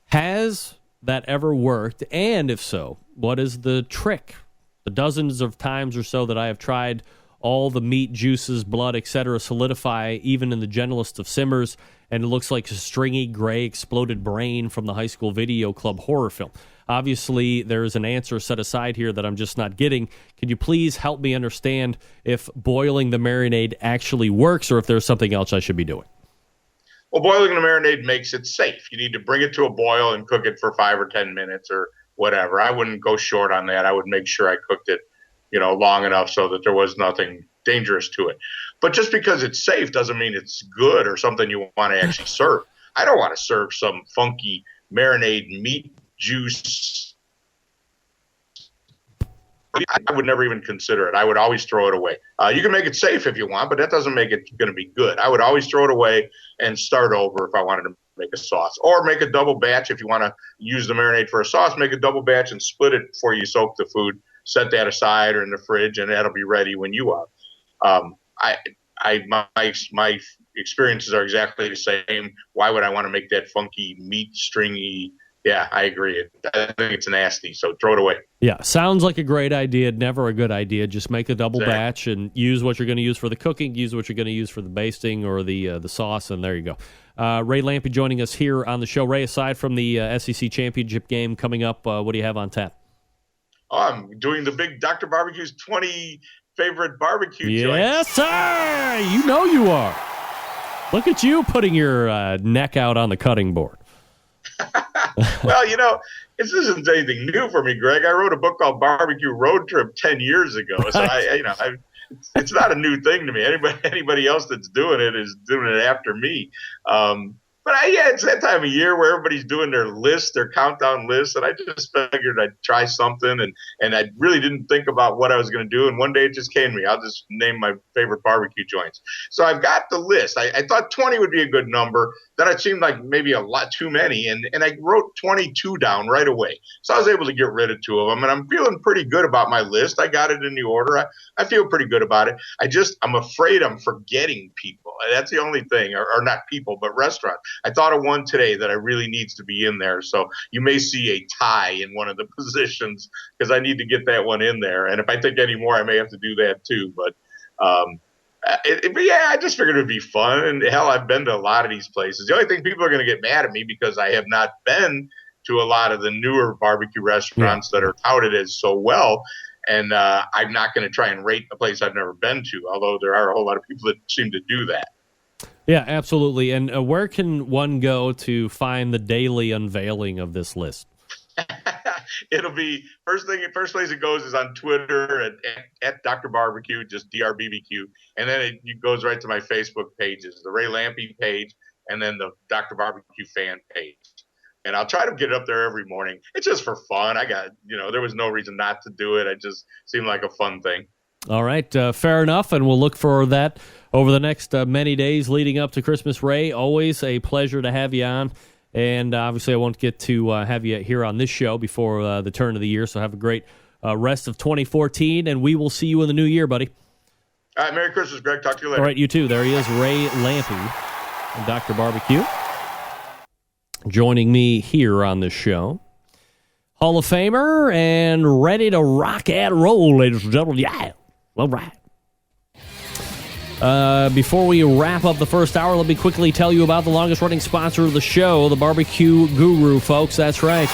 S4: has that ever worked? And if so, what is the trick? The dozens of times or so that I have tried all the meat, juices, blood, etc. solidify even in the gentlest of simmers, and it looks like a stringy, gray, exploded brain from the high school video club horror film. Obviously, there is an answer set aside here that I'm just not getting. Can you please help me understand if boiling the marinade actually works, or if there's something else I should be doing?
S5: Well, boiling the marinade makes it safe. You need to bring it to a boil and cook it for 5 or 10 minutes or whatever. I wouldn't go short on that. I would make sure I cooked it, long enough so that there was nothing dangerous to it. But just because it's safe doesn't mean it's good or something you want to actually serve. I don't want to serve some funky marinade meat juice. I would never even consider it. I would always throw it away. You can make it safe if you want, but that doesn't make it going to be good. I would always throw it away and start over if I wanted to make a sauce. Or make a double batch if you want to use the marinade for a sauce. Make a double batch and split it before you soak the food. Set that aside or in the fridge, and that'll be ready when you are. My experiences are exactly the same. Why would I want to make that funky meat stringy? Yeah, I agree. I think it's nasty, so throw it away.
S4: Yeah, sounds like a great idea. Never a good idea. Just make a double batch and use what you're going to use for the cooking, use what you're going to use for the basting or the sauce, and there you go. Ray Lampe joining us here on the show. Ray, aside from the SEC championship game coming up, what do you have on tap?
S5: Oh, I'm doing the big Dr. Barbecue's 20 favorite barbecue joints.
S4: Yes, sir! You know you are. Look at you putting your neck out on the cutting board.
S5: Well, this isn't anything new for me, Greg. I wrote a book called Barbecue Road Trip 10 years ago. So, it's not a new thing to me. Anybody else that's doing it is doing it after me. But it's that time of year where everybody's doing their list, their countdown list, and I just figured I'd try something, and I really didn't think about what I was going to do, and one day it just came to me. I'll just name my favorite barbecue joints. So I've got the list. I thought 20 would be a good number. Then it seemed like maybe a lot too many, and I wrote 22 down right away. So I was able to get rid of 2 of them, and I'm feeling pretty good about my list. I got it in the order. I feel pretty good about it. I'm afraid I'm forgetting people. That's the only thing, or not people, but restaurants. I thought of one today that I really needs to be in there. So you may see a tie in one of the positions because I need to get that one in there. And if I think any more, I may have to do that too. But I just figured it'd be fun. And hell, I've been to a lot of these places. The only thing people are going to get mad at me because I have not been to a lot of the newer barbecue restaurants that are touted as so well. And I'm not going to try and rate a place I've never been to, although there are a whole lot of people that seem to do that.
S4: Yeah, absolutely. And where can one go to find the daily unveiling of this list?
S5: It'll be first place it goes is on Twitter at Dr. Barbecue, just DRBBQ. And then it goes right to my Facebook pages, the Ray Lampe page, and then the Dr. Barbecue fan page. And I'll try to get it up there every morning. It's just for fun. There was no reason not to do it. It just seemed like a fun thing.
S4: All right, fair enough, and we'll look for that over the next many days leading up to Christmas. Ray, always a pleasure to have you on, and obviously I won't get to have you here on this show before the turn of the year, so have a great rest of 2014, and we will see you in the new year, buddy.
S5: All right, Merry Christmas, Greg. Talk to you later.
S4: All right, you too. There he is, Ray Lampe, Dr. Barbecue, joining me here on this show. Hall of Famer and ready to rock and roll, ladies and gentlemen. Yeah. All right. Before we wrap up the first hour, let me quickly tell you about the longest-running sponsor of the show, the Barbecue Guru, folks. That's right.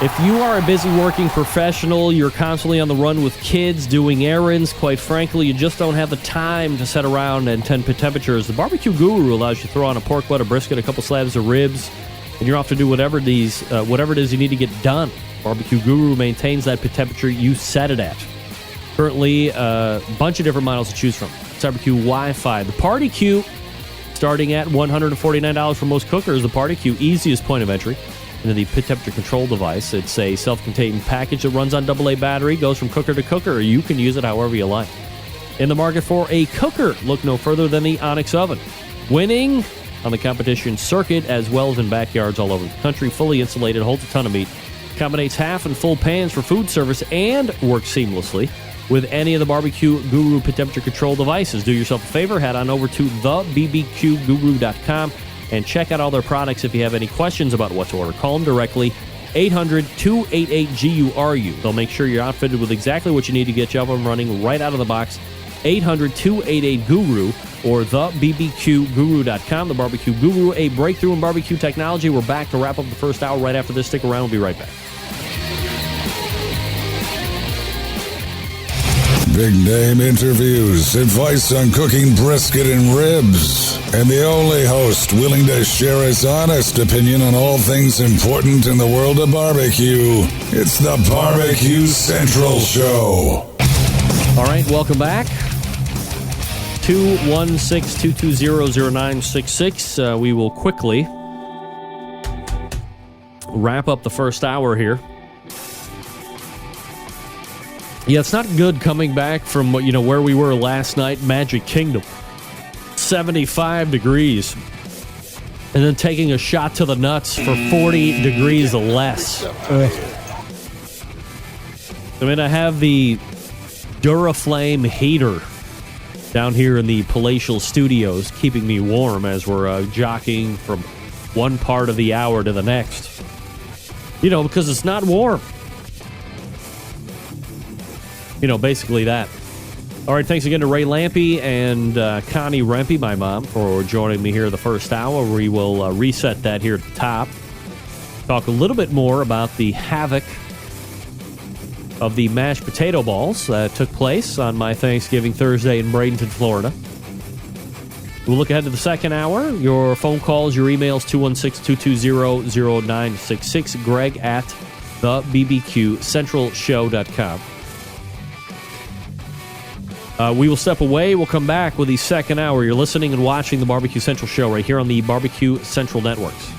S4: If you are a busy working professional, you're constantly on the run with kids, doing errands, quite frankly, you just don't have the time to sit around and tend temperatures, the Barbecue Guru allows you to throw on a pork butt, a brisket, a couple slabs of ribs, and you're off to do whatever it is you need to get done. Barbecue Guru maintains that temperature you set it at. Currently, a bunch of different models to choose from. Barbecue Wi-Fi. The Party Q, starting at $149 for most cookers. The Party Q, easiest point of entry into the pit temperature control device. It's a self-contained package that runs on AA battery, goes from cooker to cooker, or you can use it however you like. In the market for a cooker, look no further than the Onyx Oven. Winning on the competition circuit as well as in backyards all over the country. Fully insulated, holds a ton of meat. accommodates half and full pans for food service and works seamlessly with any of the Barbecue Guru pit temperature control devices. Do yourself a favor, head on over to thebbqguru.com and check out all their products. If you have any questions about what to order, call them directly, 800-288-GURU. They'll make sure you're outfitted with exactly what you need to get you up and running right out of the box. 800-288-GURU or thebbqguru.com. The Barbecue Guru, a breakthrough in barbecue technology. We're back to wrap up the first hour right after this. Stick around. We'll be right back.
S6: Big name interviews, advice on cooking brisket and ribs, and the only host willing to share his honest opinion on all things important in the world of barbecue. It's the Barbecue Central Show.
S4: All right, welcome back. 216-220-0966. We will quickly wrap up the first hour here. Yeah, it's not good coming back from where we were last night, Magic Kingdom. 75 degrees. And then taking a shot to the nuts for 40 degrees less. I mean, I have the Duraflame heater down here in the palatial studios, keeping me warm as we're jockeying from one part of the hour to the next. Because it's not warm. Basically that. All right, thanks again to Ray Lampe and Connie Rempe, my mom, for joining me here the first hour. We will reset that here at the top. Talk a little bit more about the havoc of the mashed potato balls that took place on my Thanksgiving Thursday in Bradenton, Florida. We'll look ahead to the second hour. Your phone calls, your emails, 216-220-0966. Greg at thebbqcentralshow.com. We will step away. We'll come back with the second hour. You're listening and watching the Barbecue Central Show right here on the Barbecue Central Networks.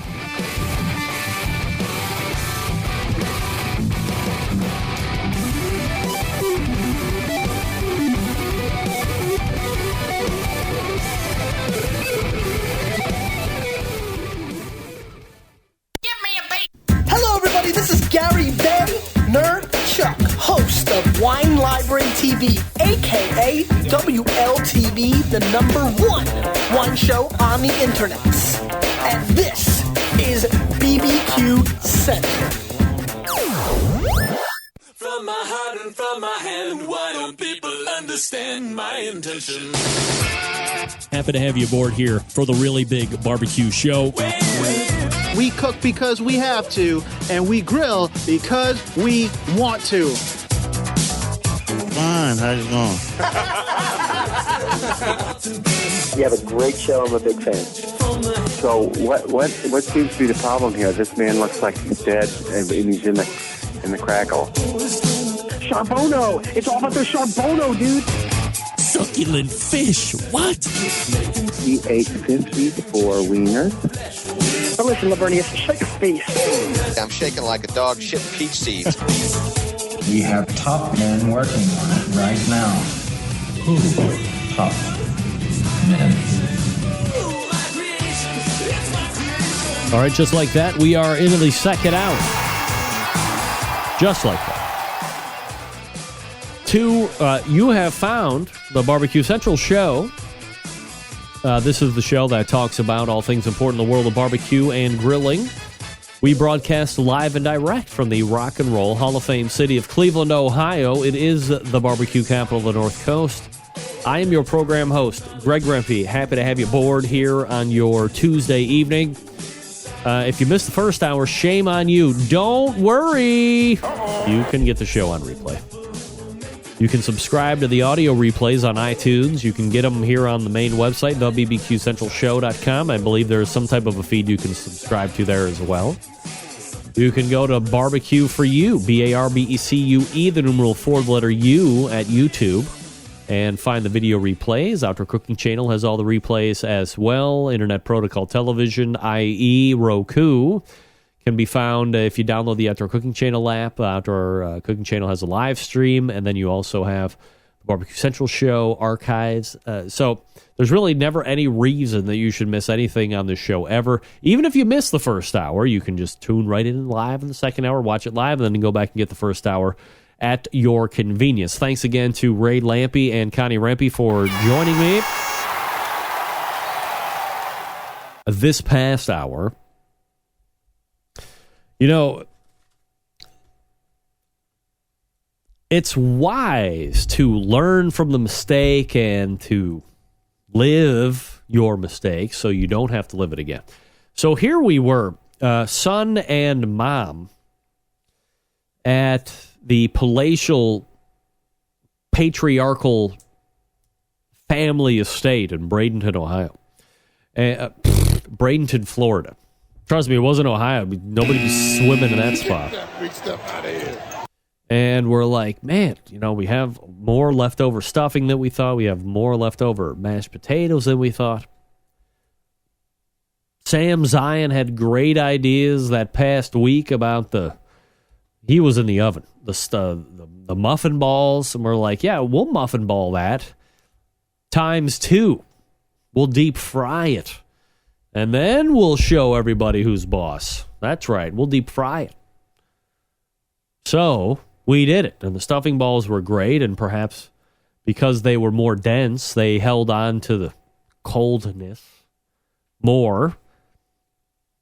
S9: Hello, everybody. This is Gary Van Chuck, host of Wine Library TV, a.k.a. WLTV, the #1 wine show on the internet. And this is BBQ Central.
S10: From my heart and from my hand, why don't people understand my intention?
S1: Happy to have you aboard here for the really big barbecue show.
S11: We cook because we have to, and we grill because we want to.
S12: Fine, how's it going?
S13: You have a great show. I'm a big fan. So what seems to be the problem here? This man looks like he's dead, and he's in the crackle.
S11: Charbono! It's all about the charbono, dude!
S10: Succulent fish, what?
S13: He ate 54 wieners.
S11: Now listen, Lavernius, shake a face.
S14: I'm shaking like a dog shit peach seeds.
S15: We have top men working on it right now. Who? Top men.
S4: All right, just like that, we are into the second hour. Just like that. You have found the Barbecue Central Show. This is the show that talks about all things important in the world of barbecue and grilling. We broadcast live and direct from the Rock and Roll Hall of Fame city of Cleveland, Ohio. It is the barbecue capital of the North Coast. I am your program host, Greg Rempe. Happy to have you aboard here on your Tuesday evening. If you missed the first hour, shame on you. Don't worry. You can get the show on replay. You can subscribe to the audio replays on iTunes. You can get them here on the main website, thebbqcentralshow.com. I believe there is some type of a feed you can subscribe to there as well. You can go to Barbecue for You, BARBECUE, the numeral 4, the letter U, at YouTube, and find the video replays. Outdoor Cooking Channel has all the replays as well. Internet Protocol Television, i.e. Roku, can be found if you download the Outdoor Cooking Channel app. Outdoor Cooking Channel has a live stream, and then you also have the Barbecue Central Show archives. So there's really never any reason that you should miss anything on this show ever. Even if you miss the first hour, you can just tune right in live in the second hour, watch it live, and then go back and get the first hour at your convenience. Thanks again to Ray Lampe and Connie Rempe for joining me this past hour. You know, it's wise to learn from the mistake and to live your mistake so you don't have to live it again. So here we were, son and mom, at the palatial, patriarchal family estate in Bradenton, Ohio. Bradenton, Florida. Trust me, it wasn't Ohio. Nobody was swimming in that spot. And we're like, man, you know, we have more leftover stuffing than we thought. We have more leftover mashed potatoes than we thought. Sam Zion had great ideas that past week about he was in the oven, the muffin balls. And we're like, yeah, we'll muffin ball that times 2. We'll deep fry it. And then we'll show everybody who's boss. That's right. We'll deep fry it. So we did it. And the stuffing balls were great. And perhaps because they were more dense, they held on to the coldness more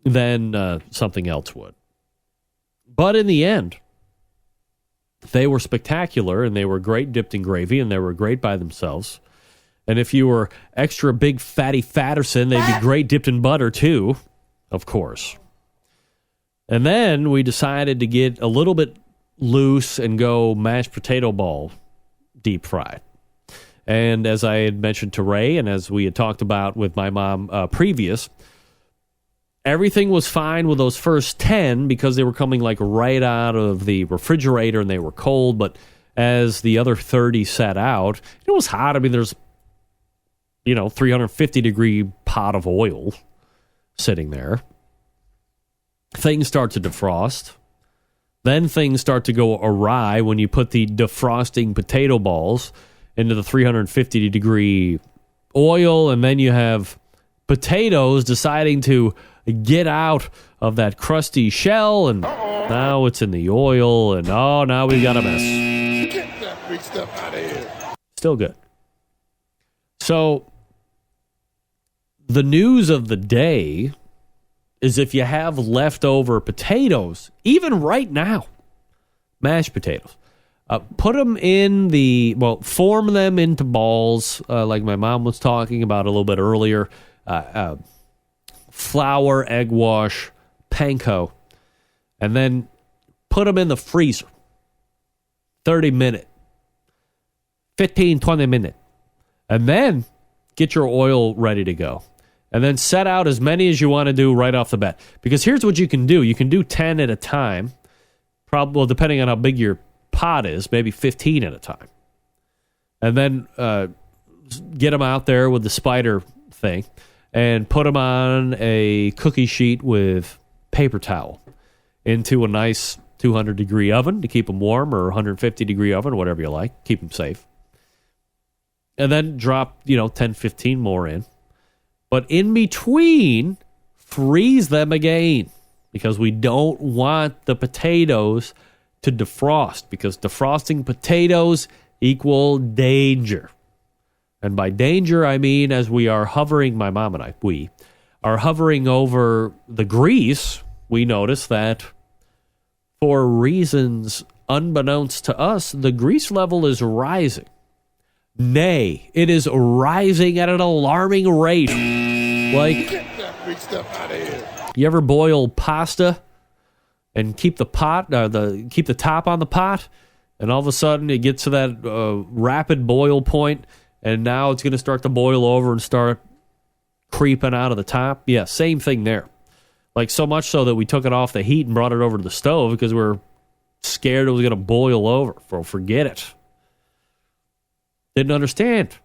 S4: than something else would. But in the end, they were spectacular. And they were great dipped in gravy. And they were great by themselves. And if you were extra big fatty Fatterson, they'd be great dipped in butter too, of course. And then we decided to get a little bit loose and go mashed potato ball deep fried. And as I had mentioned to Ray, and as we had talked about with my mom previous, everything was fine with those first 10 because they were coming like right out of the refrigerator and they were cold. But as the other 30 sat out, it was hot. I mean, there's 350-degree pot of oil sitting there. Things start to defrost. Then things start to go awry when you put the defrosting potato balls into the 350-degree oil, and then you have potatoes deciding to get out of that crusty shell, and now it's in the oil, and now we've got a mess.
S6: Get that big stuff out of here.
S4: Still good. So, the news of the day is if you have leftover potatoes, even right now, mashed potatoes, put them in form them into balls, like my mom was talking about a little bit earlier, flour, egg wash, panko, and then put them in the freezer, 30-minute, 15, 20-minute. And then get your oil ready to go. And then set out as many as you want to do right off the bat. Because here's what you can do. You can do 10 at a time. Probably, depending on how big your pot is, maybe 15 at a time. And then get them out there with the spider thing and put them on a cookie sheet with paper towel into a nice 200-degree oven to keep them warm, or 150-degree oven, whatever you like. Keep them safe. And then drop, 10, 15 more in. But in between, freeze them again. Because we don't want the potatoes to defrost. Because defrosting potatoes equal danger. And by danger, I mean as we are hovering, my mom and I, we are hovering over the grease, we notice that for reasons unbeknownst to us, the grease level is rising. Nay, it is rising at an alarming rate. Like,
S6: Get that big stuff out of here.
S4: You ever boil pasta and keep the keep the top on the pot, and all of a sudden it gets to that rapid boil point, and now it's going to start to boil over and start creeping out of the top? Yeah, same thing there. Like, so much so that we took it off the heat and brought it over to the stove because we were scared it was going to boil over. Forget it. Didn't understand.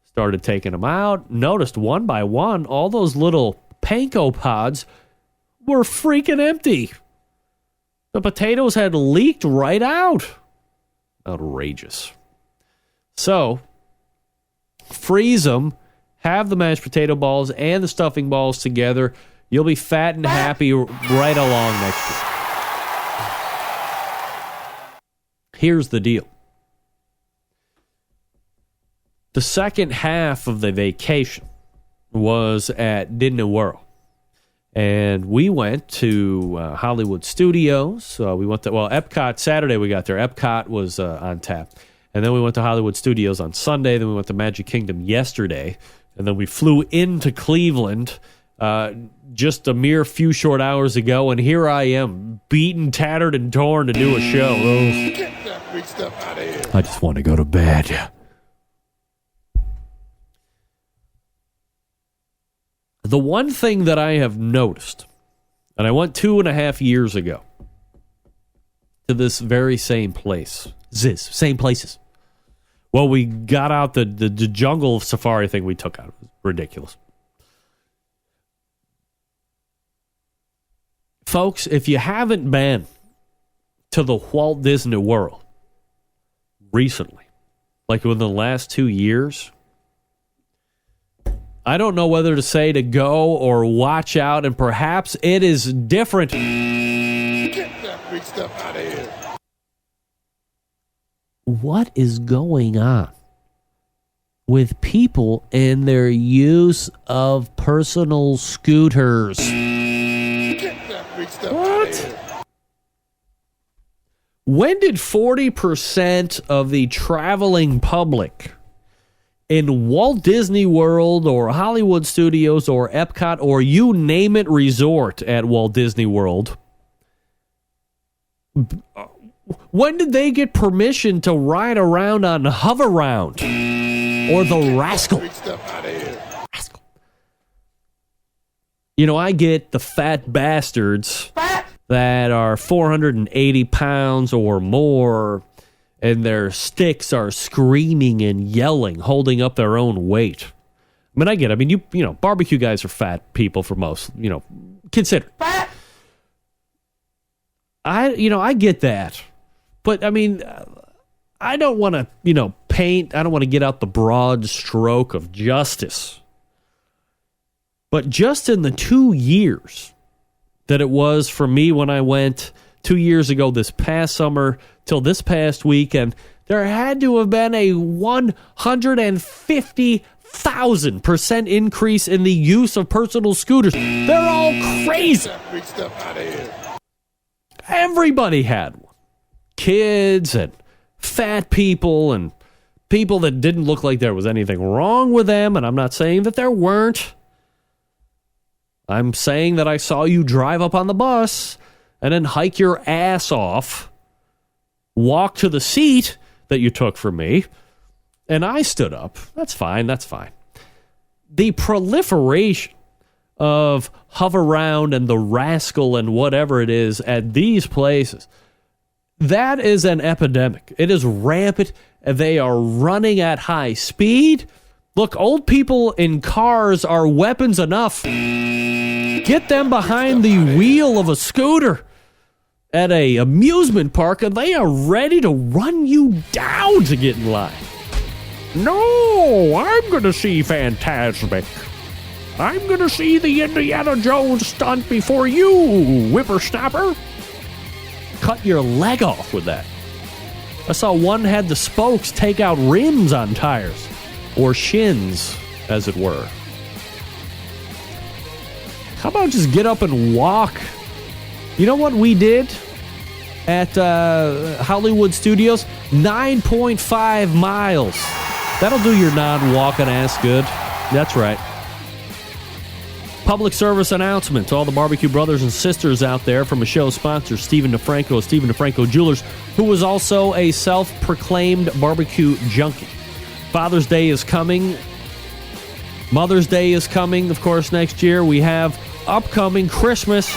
S4: Started taking them out. Noticed one by one, all those little panko pods were freaking empty. The potatoes had leaked right out. Outrageous. So, freeze them, have the mashed potato balls and the stuffing balls together. You'll be fat and happy right along next year. Here's the deal. The second half of the vacation was at Disney World. And we went to Hollywood Studios. We went to, Epcot, Saturday we got there. Epcot was on tap. And then we went to Hollywood Studios on Sunday. Then we went to Magic Kingdom yesterday. And then we flew into Cleveland just a mere few short hours ago. And here I am, beaten, tattered, and torn to do a show.
S6: Get that big stuff out of here.
S4: I just want to go to bed. The one thing that I have noticed, and I went 2.5 years ago to this very same place. Same places. Well, we got out the jungle safari thing we took out. It was ridiculous. Folks, if you haven't been to the Walt Disney World recently, like within the last 2 years, I don't know whether to say to go or watch out, and perhaps it is different.
S6: Get that big stuff out of here.
S4: What is going on with people and their use of personal scooters?
S6: Get that big stuff out of here.
S4: When did 40% of the traveling public in Walt Disney World or Hollywood Studios or Epcot or you name it resort at Walt Disney World, when did they get permission to ride around on Hover-Round or the Rascal? Rascal. You know, I get the fat bastards that are 480 pounds or more, and their sticks are screaming and yelling, holding up their own weight. I mean, I get it. I mean, you know, barbecue guys are fat people for most, consider. I get that. But, I mean, I don't want to, paint. I don't want to get out the broad stroke of justice. But just in the 2 years that it was for me when I went 2 years ago this past summer till this past weekend, there had to have been a 150,000% increase in the use of personal scooters. They're all crazy. Everybody had one. Kids and fat people and people that didn't look like there was anything wrong with them, and I'm not saying that there weren't. I'm saying that I saw you drive up on the bus and then hike your ass off, walk to the seat that you took from me, and I stood up. That's fine. The proliferation of Hover-Round and the Rascal and whatever it is at these places, that is an epidemic. It is rampant. They are running at high speed. Look, old people in cars are weapons enough. Get them behind the wheel of a scooter at a amusement park, and they are ready to run you down to get in line. No, I'm going to see Fantasmic. I'm going to see the Indiana Jones stunt before you, whippersnapper. Cut your leg off with that. I saw one had the spokes take out rims on tires, or shins, as it were. How about just get up and walk? You know what we did at Hollywood Studios? 9.5 miles. That'll do your non-walking ass good. That's right. Public service announcement to all the barbecue brothers and sisters out there from a show sponsor, Stephen DeFranco Jewelers, who was also a self-proclaimed barbecue junkie. Father's Day is coming. Mother's Day is coming, of course, next year. We have upcoming Christmas,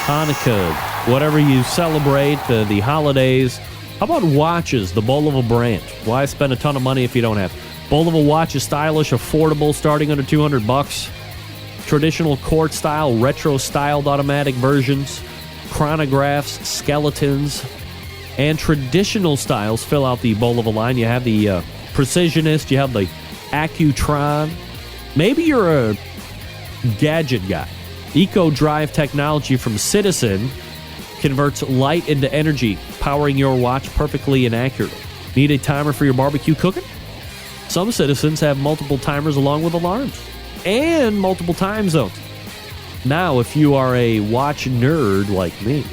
S4: Hanukkah, whatever you celebrate, the holidays. How about watches, the Bulova brand? Why spend a ton of money if you don't have? Bulova watch is stylish, affordable, starting under $200. Traditional court-style, retro-styled automatic versions, chronographs, skeletons, and traditional styles fill out the Bulova line. You have the Precisionist. You have the Accutron. Maybe you're a gadget guy. Eco-Drive technology from Citizen converts light into energy, powering your watch perfectly and accurately. Need a timer for your barbecue cooking? Some Citizens have multiple timers along with alarms and multiple time zones. Now, if you are a watch nerd like me,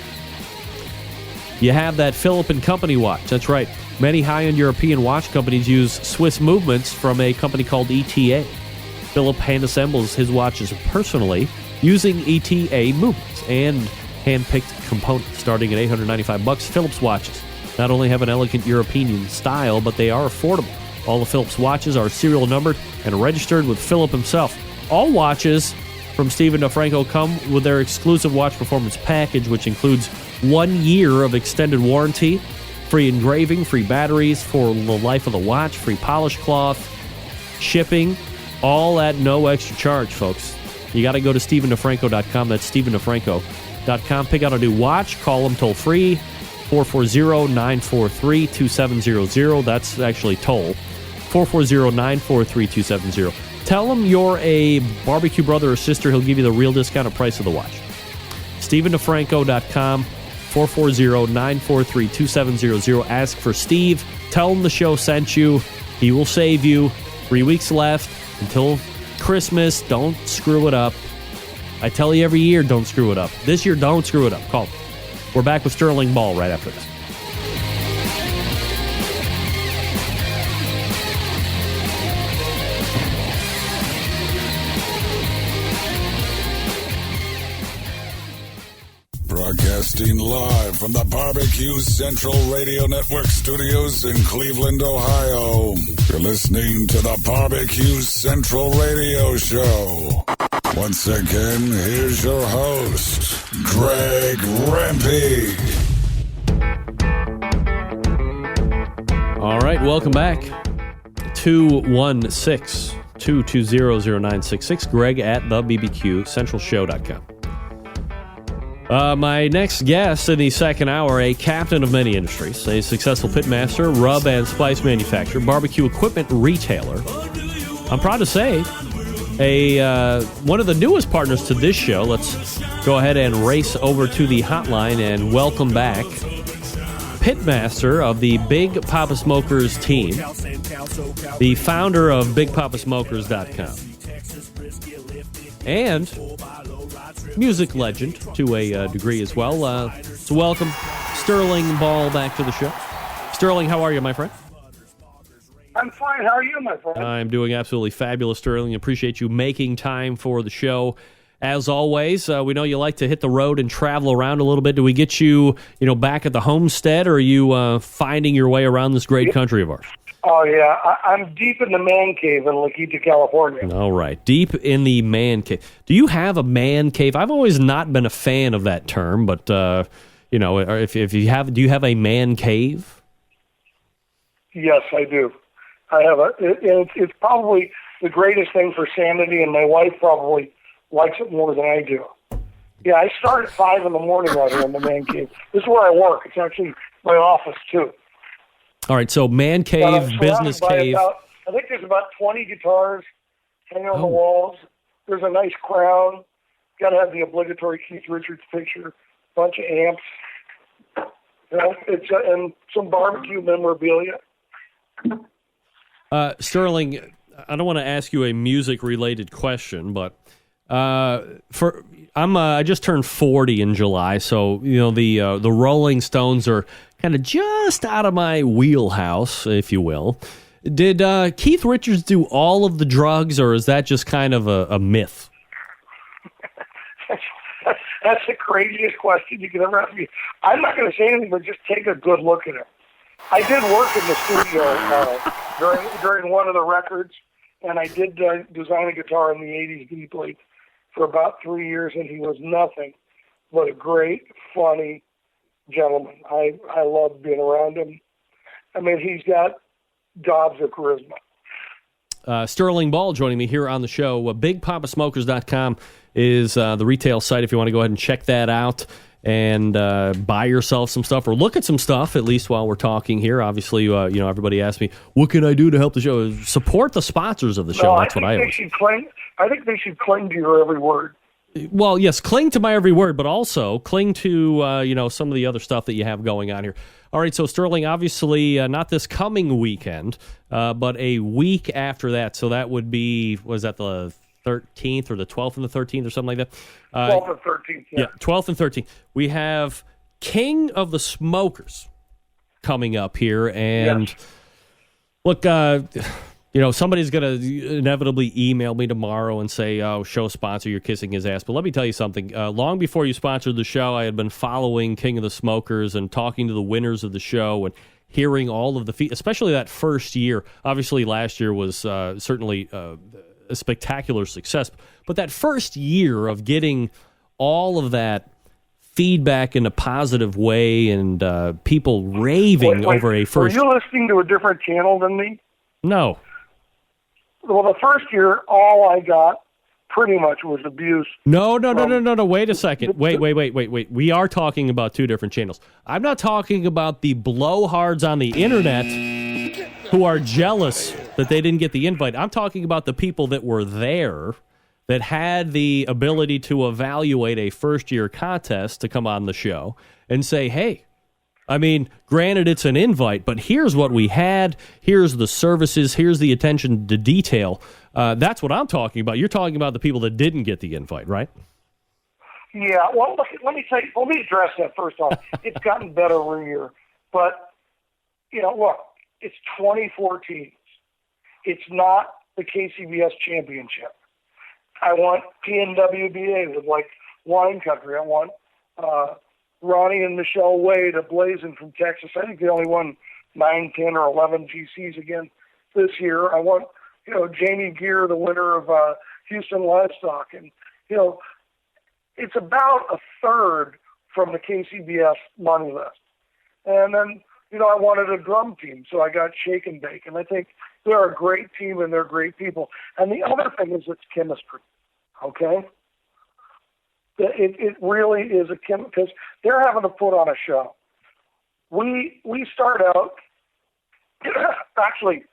S4: you have that Philip & Company watch. That's right. Many high-end European watch companies use Swiss movements from a company called ETA. Philip hand-assembles his watches personally using ETA movements and hand-picked components. Starting at $895, Phillips watches not only have an elegant European style, but they are affordable. All the Phillips watches are serial numbered and registered with Philip himself. All watches from Stephen DeFranco come with their exclusive watch performance package, which includes 1 year of extended warranty, free engraving, free batteries for the life of the watch, free polish cloth, shipping, all at no extra charge, folks. You got to go to StephenDeFranco.com. That's StephenDeFranco.com. Pick out a new watch. Call them toll free, 440-943-2700. That's actually toll. 440-943-2700. Tell him you're a barbecue brother or sister. He'll give you the real discounted price of the watch. StephenDeFranco.com, 440-943-2700. Ask for Steve. Tell him the show sent you. He will save you. 3 weeks left until Christmas. Don't screw it up. I tell you every year, don't screw it up. This year, don't screw it up. Call. We're back with Sterling Ball right after this.
S6: Broadcasting live from the Barbecue Central Radio Network studios in Cleveland, Ohio. You're listening to the Barbecue Central Radio Show. Once again, here's your host, Greg Rempe.
S4: All right, welcome back. 216-220-0966. Greg at thebbqcentralshow.com. My next guest in the second hour, a captain of many industries, a successful pitmaster, rub and spice manufacturer, barbecue equipment retailer. I'm proud to say, one of the newest partners to this show. Let's go ahead and race over to the hotline and welcome back pitmaster of the Big Poppa Smokers team, the founder of BigPoppaSmokers.com, and music legend to a degree as well. So welcome Sterling Ball back to the show. Sterling, how are you, my friend?
S12: I'm fine. How are you, my friend?
S4: I'm doing absolutely fabulous, Sterling. Appreciate you making time for the show. As always, we know you like to hit the road and travel around a little bit. Do we get you, back at the homestead, or are you finding your way around this great country of ours?
S12: Oh, yeah. I'm deep in the man cave in La Quinta, California.
S4: All right. Deep in the man cave. Do you have a man cave? I've always not been a fan of that term, but, if you have, do you have a man cave?
S12: Yes, I do. I have it's probably the greatest thing for sanity, and my wife probably likes it more than I do. Yeah, I start at 5 in the morning out here in the man cave. This is where I work. It's actually my office, too.
S4: All right, so man cave, business cave.
S12: I think there's about 20 guitars hanging on the walls. There's a nice crown. Got to have the obligatory Keith Richards picture. Bunch of amps. And some barbecue memorabilia.
S4: Sterling, I don't want to ask you a music-related question, but I just turned 40 in July, so the Rolling Stones are kind of just out of my wheelhouse, if you will. Did Keith Richards do all of the drugs, or is that just kind of a myth?
S12: That's the craziest question you could ever ask me. I'm not going to say anything, but just take a good look at it. I did work in the studio during one of the records, and I did design a guitar in the 80s that he played for about 3 years, and he was nothing but a great, funny gentleman. I love being around him. I mean, he's got gobs of charisma.
S4: Sterling Ball joining me here on the show. BigPoppaSmokers.com is the retail site if you want to go ahead and check that out. and buy yourself some stuff or look at some stuff, at least while we're talking here. Obviously, everybody asks me, what can I do to help the show? Support the sponsors of the show. That's what I always say.
S12: I think they should cling to your every word.
S4: Well, yes, cling to my every word, but also cling to, some of the other stuff that you have going on here. All right, so Sterling, obviously not this coming weekend, but a week after that. So that would be, was that the 13th or the 12th and the 13th or something like that?
S12: 12th and 13th, yeah.
S4: 12th and 13th. We have King of the Smokers coming up here. And look, somebody's going to inevitably email me tomorrow and say, oh, show sponsor, you're kissing his ass. But let me tell you something. Long before you sponsored the show, I had been following King of the Smokers and talking to the winners of the show and hearing all of the especially that first year. Obviously, last year was certainly a spectacular success. But that first year of getting all of that feedback in a positive way and people raving over a first...
S12: Were you listening to a different channel than me?
S4: No.
S12: Well, the first year, all I got pretty much was abuse.
S4: No. Wait a second. Wait. We are talking about two different channels. I'm not talking about the blowhards on the internet who are jealous that they didn't get the invite. I'm talking about the people that were there that had the ability to evaluate a first-year contest to come on the show and say, hey, I mean, granted, it's an invite, but here's what we had. Here's the services. Here's the attention to detail. That's what I'm talking about. You're talking about the people that didn't get the invite, right?
S12: Yeah. Well, let me address that first off. It's gotten better every year, but look, it's 2014. It's not the KCBS championship. I want PNWBA with Wine Country. I want Ronnie and Michelle Wade of Blazing from Texas. I think they only won 9, 10, or 11 GCs again this year. I want, Jamie Gear, the winner of Houston Livestock. And, it's about a third from the KCBS money list. And then, I wanted a drum team, so I got Shake and Bake. And I think they're a great team and they're great people. And the other thing is it's chemistry, okay? It really is a chemistry, because they're having to put on a show. We start out, actually,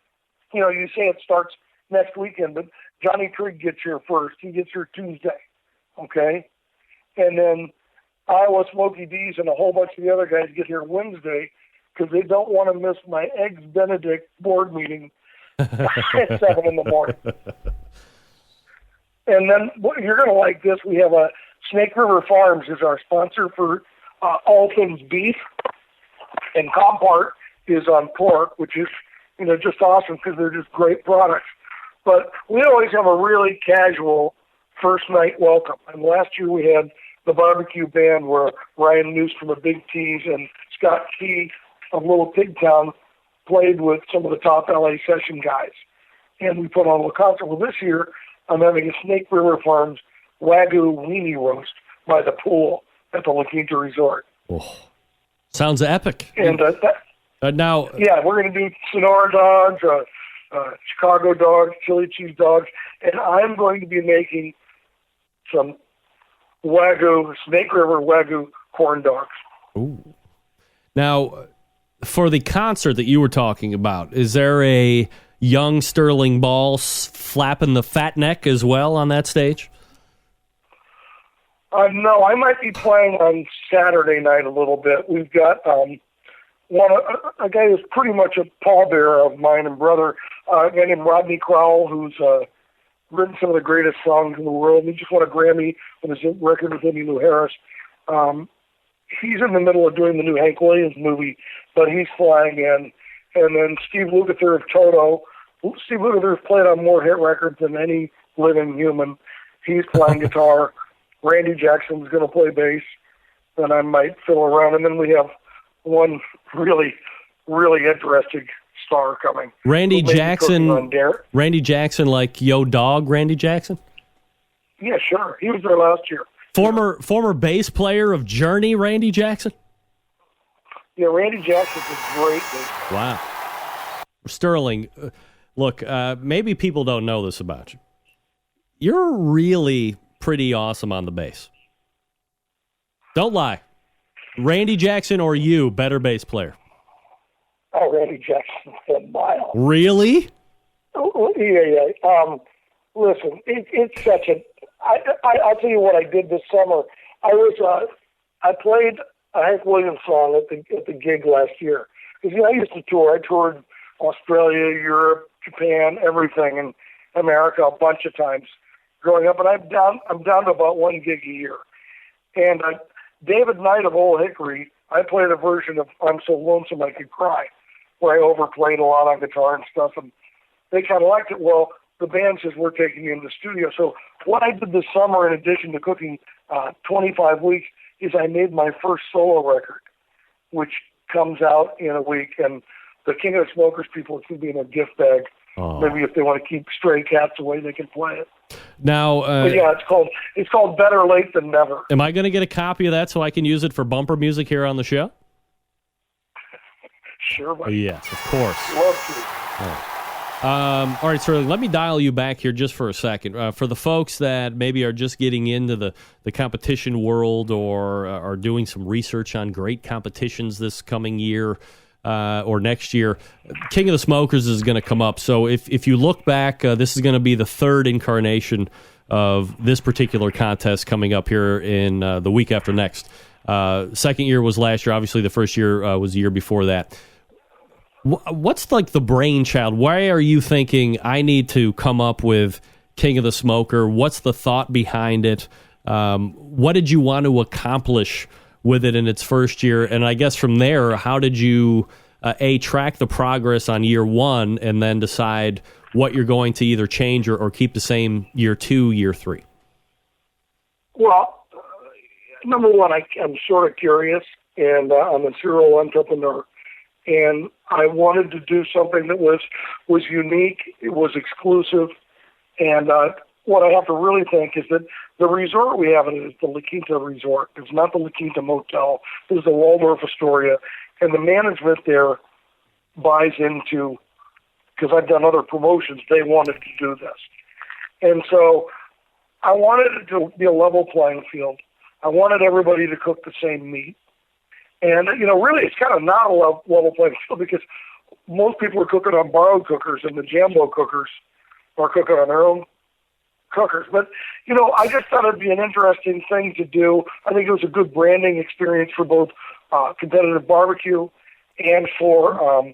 S12: you say it starts next weekend, but Johnny Trigg gets here first. He gets here Tuesday, okay? And then Iowa Smoky D's and a whole bunch of the other guys get here Wednesday because they don't want to miss my Eggs Benedict board meeting at 7 in the morning. And then you're going to like this. We have a Snake River Farms is our sponsor for all things beef, and Compart is on pork, which is just awesome because they're just great products. But we always have a really casual first night welcome. And last year we had the barbecue band where Ryan Noose from the Big T's and Scott Key of Little Pigtown played with some of the top LA session guys. And we put on a little concert. Well, this year I'm having a Snake River Farms Wagyu weenie roast by the pool at the La Quinta Resort.
S4: Oh, sounds epic.
S12: And
S4: now,
S12: yeah, we're going to do Sonora dogs, Chicago dogs, chili cheese dogs, and I'm going to be making some Snake River Wagyu corn dogs.
S4: Ooh. Now, for the concert that you were talking about, is there a young Sterling Ball flapping the fat neck as well on that stage?
S12: No, I might be playing on Saturday night a little bit. We've got a guy who's pretty much a pallbearer of mine and brother, a guy named Rodney Crowell, who's written some of the greatest songs in the world. He just won a Grammy on his record with Emmylou Harris. He's in the middle of doing the new Hank Williams movie, but he's flying in. And then Steve Lukather of Toto. Steve Lukather's played on more hit records than any living human. He's playing guitar. Randy Jackson's going to play bass. Then I might fiddle around. And then we have one really, really interesting star coming.
S4: Randy Jackson, like Yo Dog Randy Jackson?
S12: Yeah, sure. He was there last year.
S4: Former bass player of Journey, Randy Jackson?
S12: Yeah, Randy Jackson's a great bass player.
S4: Wow. Sterling, look, maybe people don't know this about you. You're really pretty awesome on the bass. Don't lie. Randy Jackson or you, better bass player?
S12: Oh, Randy Jackson by a mile.
S4: Really?
S12: Oh, yeah. Listen, it's such a. I'll tell you what I did this summer. I played a Hank Williams song at the gig last year. Because I used to tour. I toured Australia, Europe, Japan, everything, and America a bunch of times growing up. And I'm down to about one gig a year. And David Knight of Old Hickory, I played a version of "I'm So Lonesome I Could Cry," where I overplayed a lot on guitar and stuff, and they kind of liked it. Well, the band says, we're taking you in the studio. So what I did this summer, in addition to cooking 25 weeks, is I made my first solo record, which comes out in a week. And the King of the Smokers people, it's going to be in a gift bag. Oh. Maybe if they want to keep stray cats away, they can play it.
S4: Now,
S12: but yeah, it's called Better Late Than Never.
S4: Am I going to get a copy of that so I can use it for bumper music here on the show?
S12: Sure, buddy.
S4: Yes, of course.
S12: Love to.
S4: All right, Sterling, let me dial you back here just for a second. For the folks that maybe are just getting into the competition world or are doing some research on great competitions this coming year or next year, King of the Smokers is going to come up. So if you look back, this is going to be the third incarnation of this particular contest coming up here in the week after next. Second year was last year. Obviously, the first year was the year before that. What's like the brainchild? Why are you thinking I need to come up with King of the Smoker? What's the thought behind it? What did you want to accomplish with it in its first year? And I guess from there, how did you track the progress on year one and then decide what you're going to either change or keep the same year two, year three?
S12: Well, number one, I'm sort of curious, and I'm a serial entrepreneur. And I wanted to do something that was unique, it was exclusive, and what I have to really think is that the resort we have is the La Quinta Resort. It's not the La Quinta Motel. This is the Waldorf Astoria, and the management there buys into, because I've done other promotions, they wanted to do this. And so I wanted it to be a level playing field. I wanted everybody to cook the same meat. And, really, it's kind of not a level playing field because most people are cooking on borrowed cookers and the Jambo cookers are cooking on their own cookers. But, I just thought it'd be an interesting thing to do. I think it was a good branding experience for both competitive barbecue and for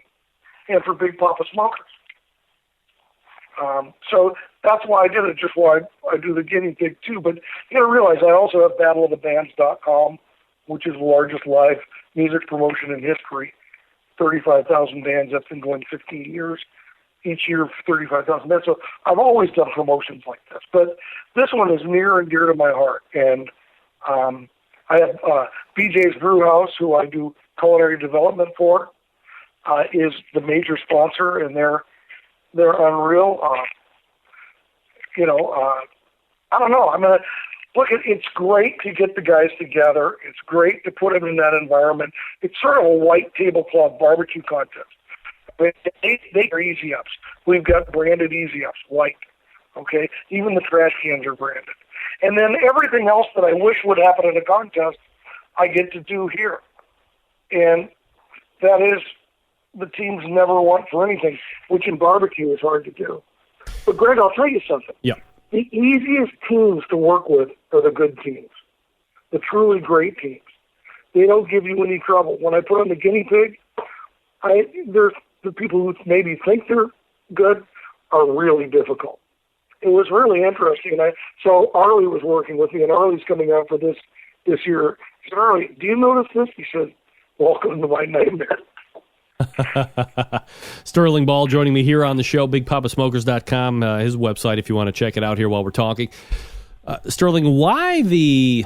S12: Big Poppa Smokers. So that's why I did it, just why I do the guinea pig too. But you got to realize I also have battleofthebands.com, which is the largest live music promotion in history. 35,000 bands. That's been going 15 years. Each year, 35,000 bands. So I've always done promotions like this. But this one is near and dear to my heart. And I have BJ's Brew House, who I do culinary development for, is the major sponsor, and they're unreal. I don't know. I mean, look, it's great to get the guys together. It's great to put them in that environment. It's sort of a white tablecloth barbecue contest. But they are easy ups. We've got branded easy ups, white. Okay, even the trash cans are branded. And then everything else that I wish would happen in a contest, I get to do here. And that is, the teams never want for anything, which in barbecue is hard to do. But Greg, I'll tell you something.
S4: Yeah.
S12: The easiest teams to work with are the good teams, the truly great teams. They don't give you any trouble. When I put on the guinea pig, there's the people who maybe think they're good are really difficult. It was really interesting. So Arlie was working with me, and Arlie's coming out for this year. He said, Arlie, do you notice this? He said, welcome to my nightmare.
S4: Sterling Ball joining me here on the show, BigPoppaSmokers.com, his website if you want to check it out here while we're talking. Sterling, why the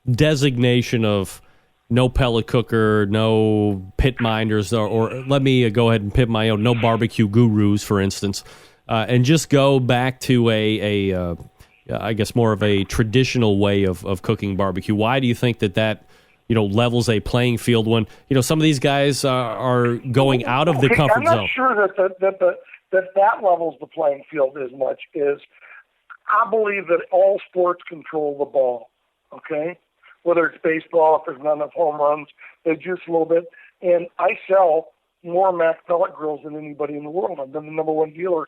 S4: designation of no pellet cooker, no pit minders, or let me go ahead and pit my own, no barbecue gurus, for instance, and just go back to I guess more of a traditional way of cooking barbecue? Why do you think that levels a playing field when some of these guys are going out of the comfort zone?
S12: I'm not sure that levels the playing field as much as I believe that all sports control the ball. Okay, whether it's baseball, if there's not enough home runs, they juice a little bit. And I sell more Mac pellet grills than anybody in the world. I've been the number one dealer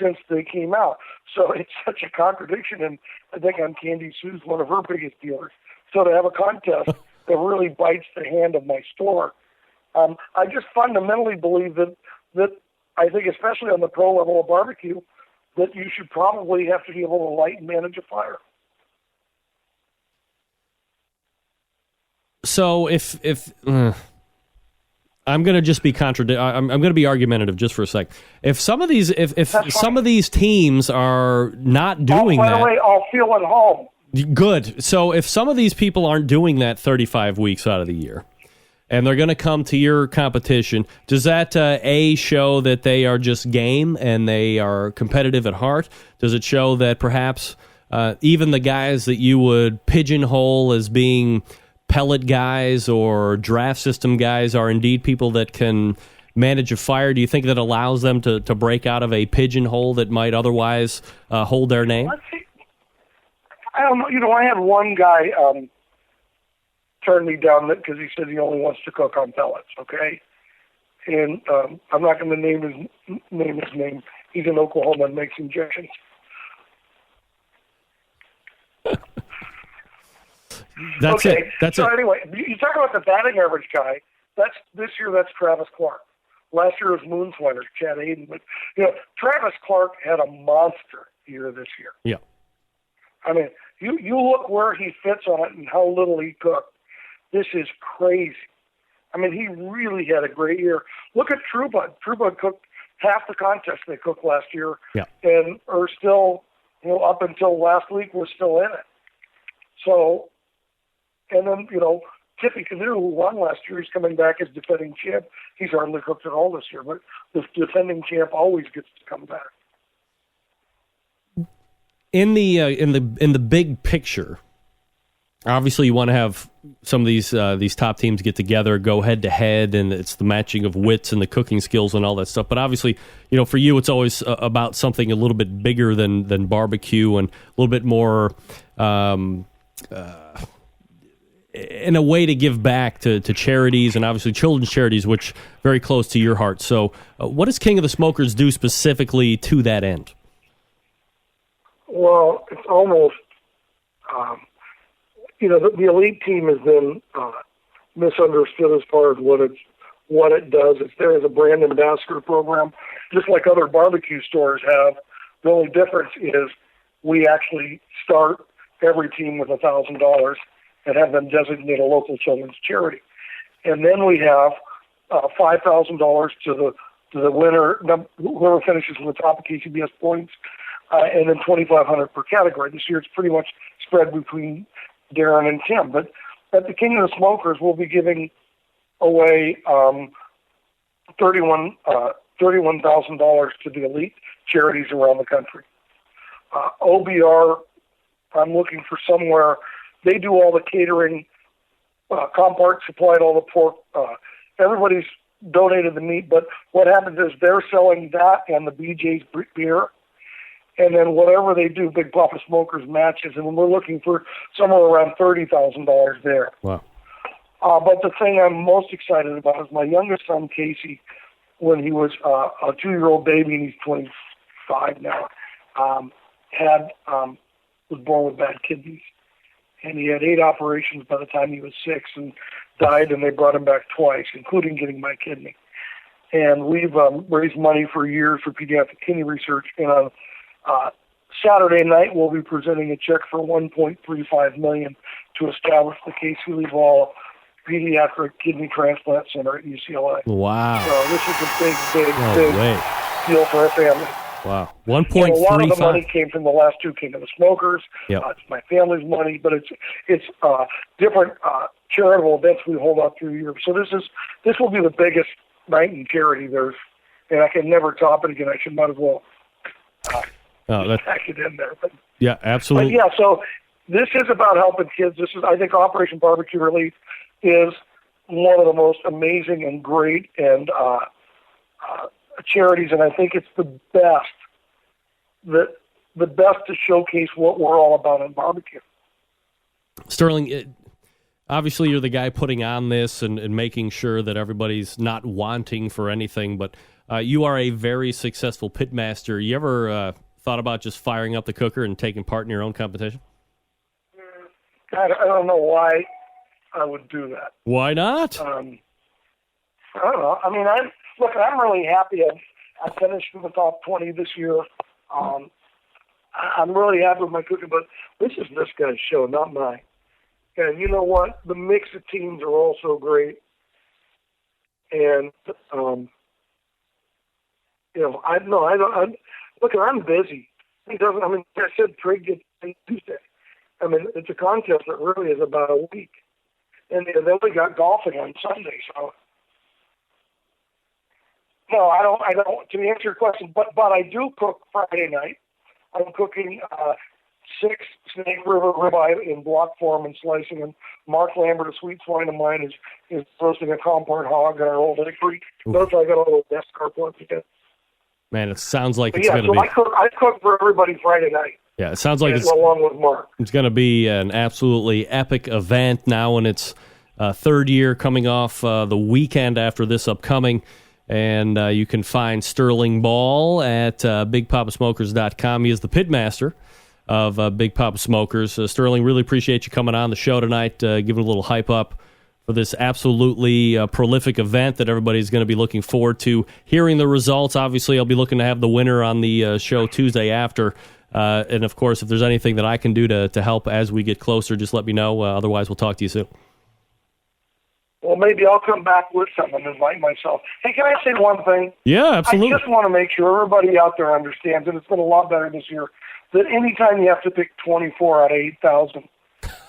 S12: since they came out. So it's such a contradiction, and I think I'm Candy Sue's one of her biggest dealers. So to have a contest that really bites the hand of my store, I just fundamentally believe that I think, especially on the pro level of barbecue, that you should probably have to be able to light and manage a fire.
S4: So if I'm going to just be I'm going to be argumentative just for a sec. If some of these some of these teams are not doing that,
S12: by the way, I'll feel at home.
S4: Good. So if some of these people aren't doing that 35 weeks out of the year, and they're going to come to your competition, does that show that they are just game and they are competitive at heart? Does it show that perhaps even the guys that you would pigeonhole as being pellet guys or draft system guys are indeed people that can manage a fire? Do you think that allows them to break out of a pigeonhole that might otherwise hold their name?
S12: I don't know. You know, I had one guy turn me down because he said he only wants to cook on pellets, okay? And I'm not going to name his name. He's in Oklahoma and makes injections.
S4: That's
S12: okay.
S4: it. That's
S12: so
S4: it.
S12: Anyway, you talk about the batting average guy. This year. That's Travis Clark. Last year was Moonswinder, Chad Hayden. But Travis Clark had a monster year this year.
S4: Yeah.
S12: I mean, you look where he fits on it and how little he cooked. This is crazy. I mean, he really had a great year. Look at Trubud. Trubud cooked half the contest they cooked last year, and are still, up until last week, was still in it. So, and then Tippy Canoe, who won last year, he's coming back as defending champ. He's hardly cooked at all this year, but the defending champ always gets to come back.
S4: In the big picture, obviously you want to have some of these top teams get together, go head to head, and it's the matching of wits and the cooking skills and all that stuff. But obviously, for you, it's always about something a little bit bigger than barbecue and a little bit more in a way to give back to charities and obviously children's charities, which very close to your heart. So, what does King of the Smokers do specifically to that end?
S12: Well, it's almost, the elite team has been misunderstood as far as what it does. It's there as a brand ambassador program, just like other barbecue stores have. The only difference is we actually start every team with $1,000 and have them designate a local children's charity. And then we have $5,000 to the winner, whoever finishes with the top of KCBS points, and then $2,500 per category. This year it's pretty much spread between Darren and Tim. But at the King of the Smokers, we'll be giving away $31,000 to the elite charities around the country. OBR, I'm looking for somewhere. They do all the catering. Compart supplied all the pork. Everybody's donated the meat, but what happens is they're selling that and the BJ's beer. And then whatever they do, Big Poppa Smokers matches, and we're looking for somewhere around $30,000 there.
S4: Wow.
S12: But the thing I'm most excited about is my youngest son, Casey, when he was a 2-year-old baby, and he's 25 now, was born with bad kidneys. And he had 8 operations by the time he was 6 and died, and they brought him back twice, including getting my kidney. And we've raised money for years for pediatric kidney research, and on Saturday night, we'll be presenting a check for $1.35 million to establish the Casey Leval Pediatric Kidney Transplant Center at UCLA.
S4: Wow!
S12: So this is a big deal for our family.
S4: Wow, 1.35.
S12: A lot of the money came from the last 2 King of the Smokers.
S4: Yep.
S12: It's my family's money, but it's different charitable events we hold out through Europe. So this will be the biggest night in charity there's, and I can never top it again. I might as well. Pack it in there. But,
S4: yeah, absolutely.
S12: But so this is about helping kids. I think Operation Barbecue Relief is one of the most amazing and great and charities, and I think it's the best to showcase what we're all about in barbecue.
S4: Sterling, obviously you're the guy putting on this and making sure that everybody's not wanting for anything, but you are a very successful pitmaster. You ever thought about just firing up the cooker and taking part in your own competition?
S12: I don't know why I would do that.
S4: Why not?
S12: I don't know. I mean, I'm really happy. I finished in the top 20 this year. I'm really happy with my cooking, but this is this guy's show, not mine. And you know what? The mix of teams are also great. And, I'm busy. I said Trig gets Tuesday. I mean, it's a contest that really is about a week. And then we got golfing on Sunday, so. No, I don't, to answer your question, but I do cook Friday night. I'm cooking 6 Snake River ribeye in block form and slicing them. Mark Lambert, a sweet swine of mine, is roasting a Compart hog in our old hickory. Notice I got all those best car plugs again.
S4: Man, it sounds like it's going to be...
S12: I cook for everybody Friday night.
S4: Yeah, it sounds like
S12: along with Mark.
S4: It's going to be an absolutely epic event now in its third year, coming off the weekend after this upcoming. And you can find Sterling Ball at BigPoppaSmokers.com. He is the pitmaster of Big Poppa Smokers. Sterling, really appreciate you coming on the show tonight, giving a little hype up for this absolutely prolific event that everybody's going to be looking forward to hearing the results. Obviously, I'll be looking to have the winner on the show Tuesday after. And, of course, if there's anything that I can do to help as we get closer, just let me know. Otherwise, we'll talk to you soon.
S12: Well, maybe I'll come back with something and invite myself. Hey, can I say one thing?
S4: Yeah, absolutely.
S12: I just want to make sure everybody out there understands, and it's been a lot better this year, that anytime you have to pick 24 out of 8,000,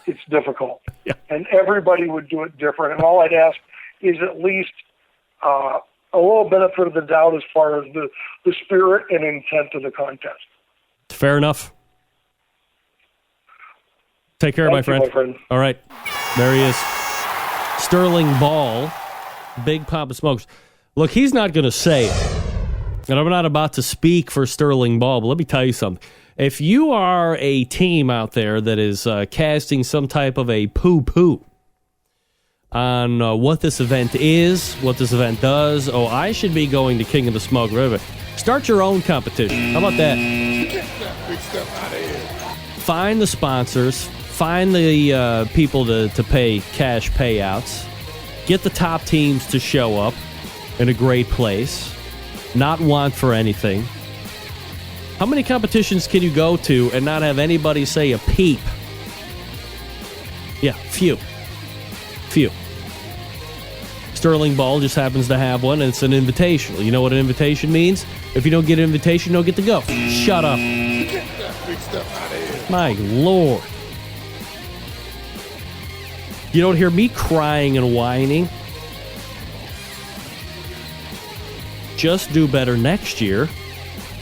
S12: it's difficult.
S4: Yeah.
S12: And everybody would do it different. And all I'd ask is at least a little benefit of the doubt as far as the spirit and intent of the contest.
S4: Fair enough. Take care, my friend. All right. There he is. Sterling Ball, Big Poppa Smokers. Look, he's not going to say it. And I'm not about to speak for Sterling Ball, but let me tell you something. If you are a team out there that is casting some type of a poo-poo on what this event is, what this event does, I should be going to King of the Smoke. Start your own competition. How about that?
S6: Get that big stuff out of here.
S4: Find the sponsors. Find the people to pay cash payouts. Get the top teams to show up in a great place. Not want for anything. How many competitions can you go to and not have anybody say a peep? Yeah, few. Sterling Ball just happens to have one, and it's an invitational. You know what an invitation means? If you don't get an invitation, you don't get to go. Shut up.
S6: Get that big stuff out of here.
S4: My Lord. You don't hear me crying and whining. Just do better next year,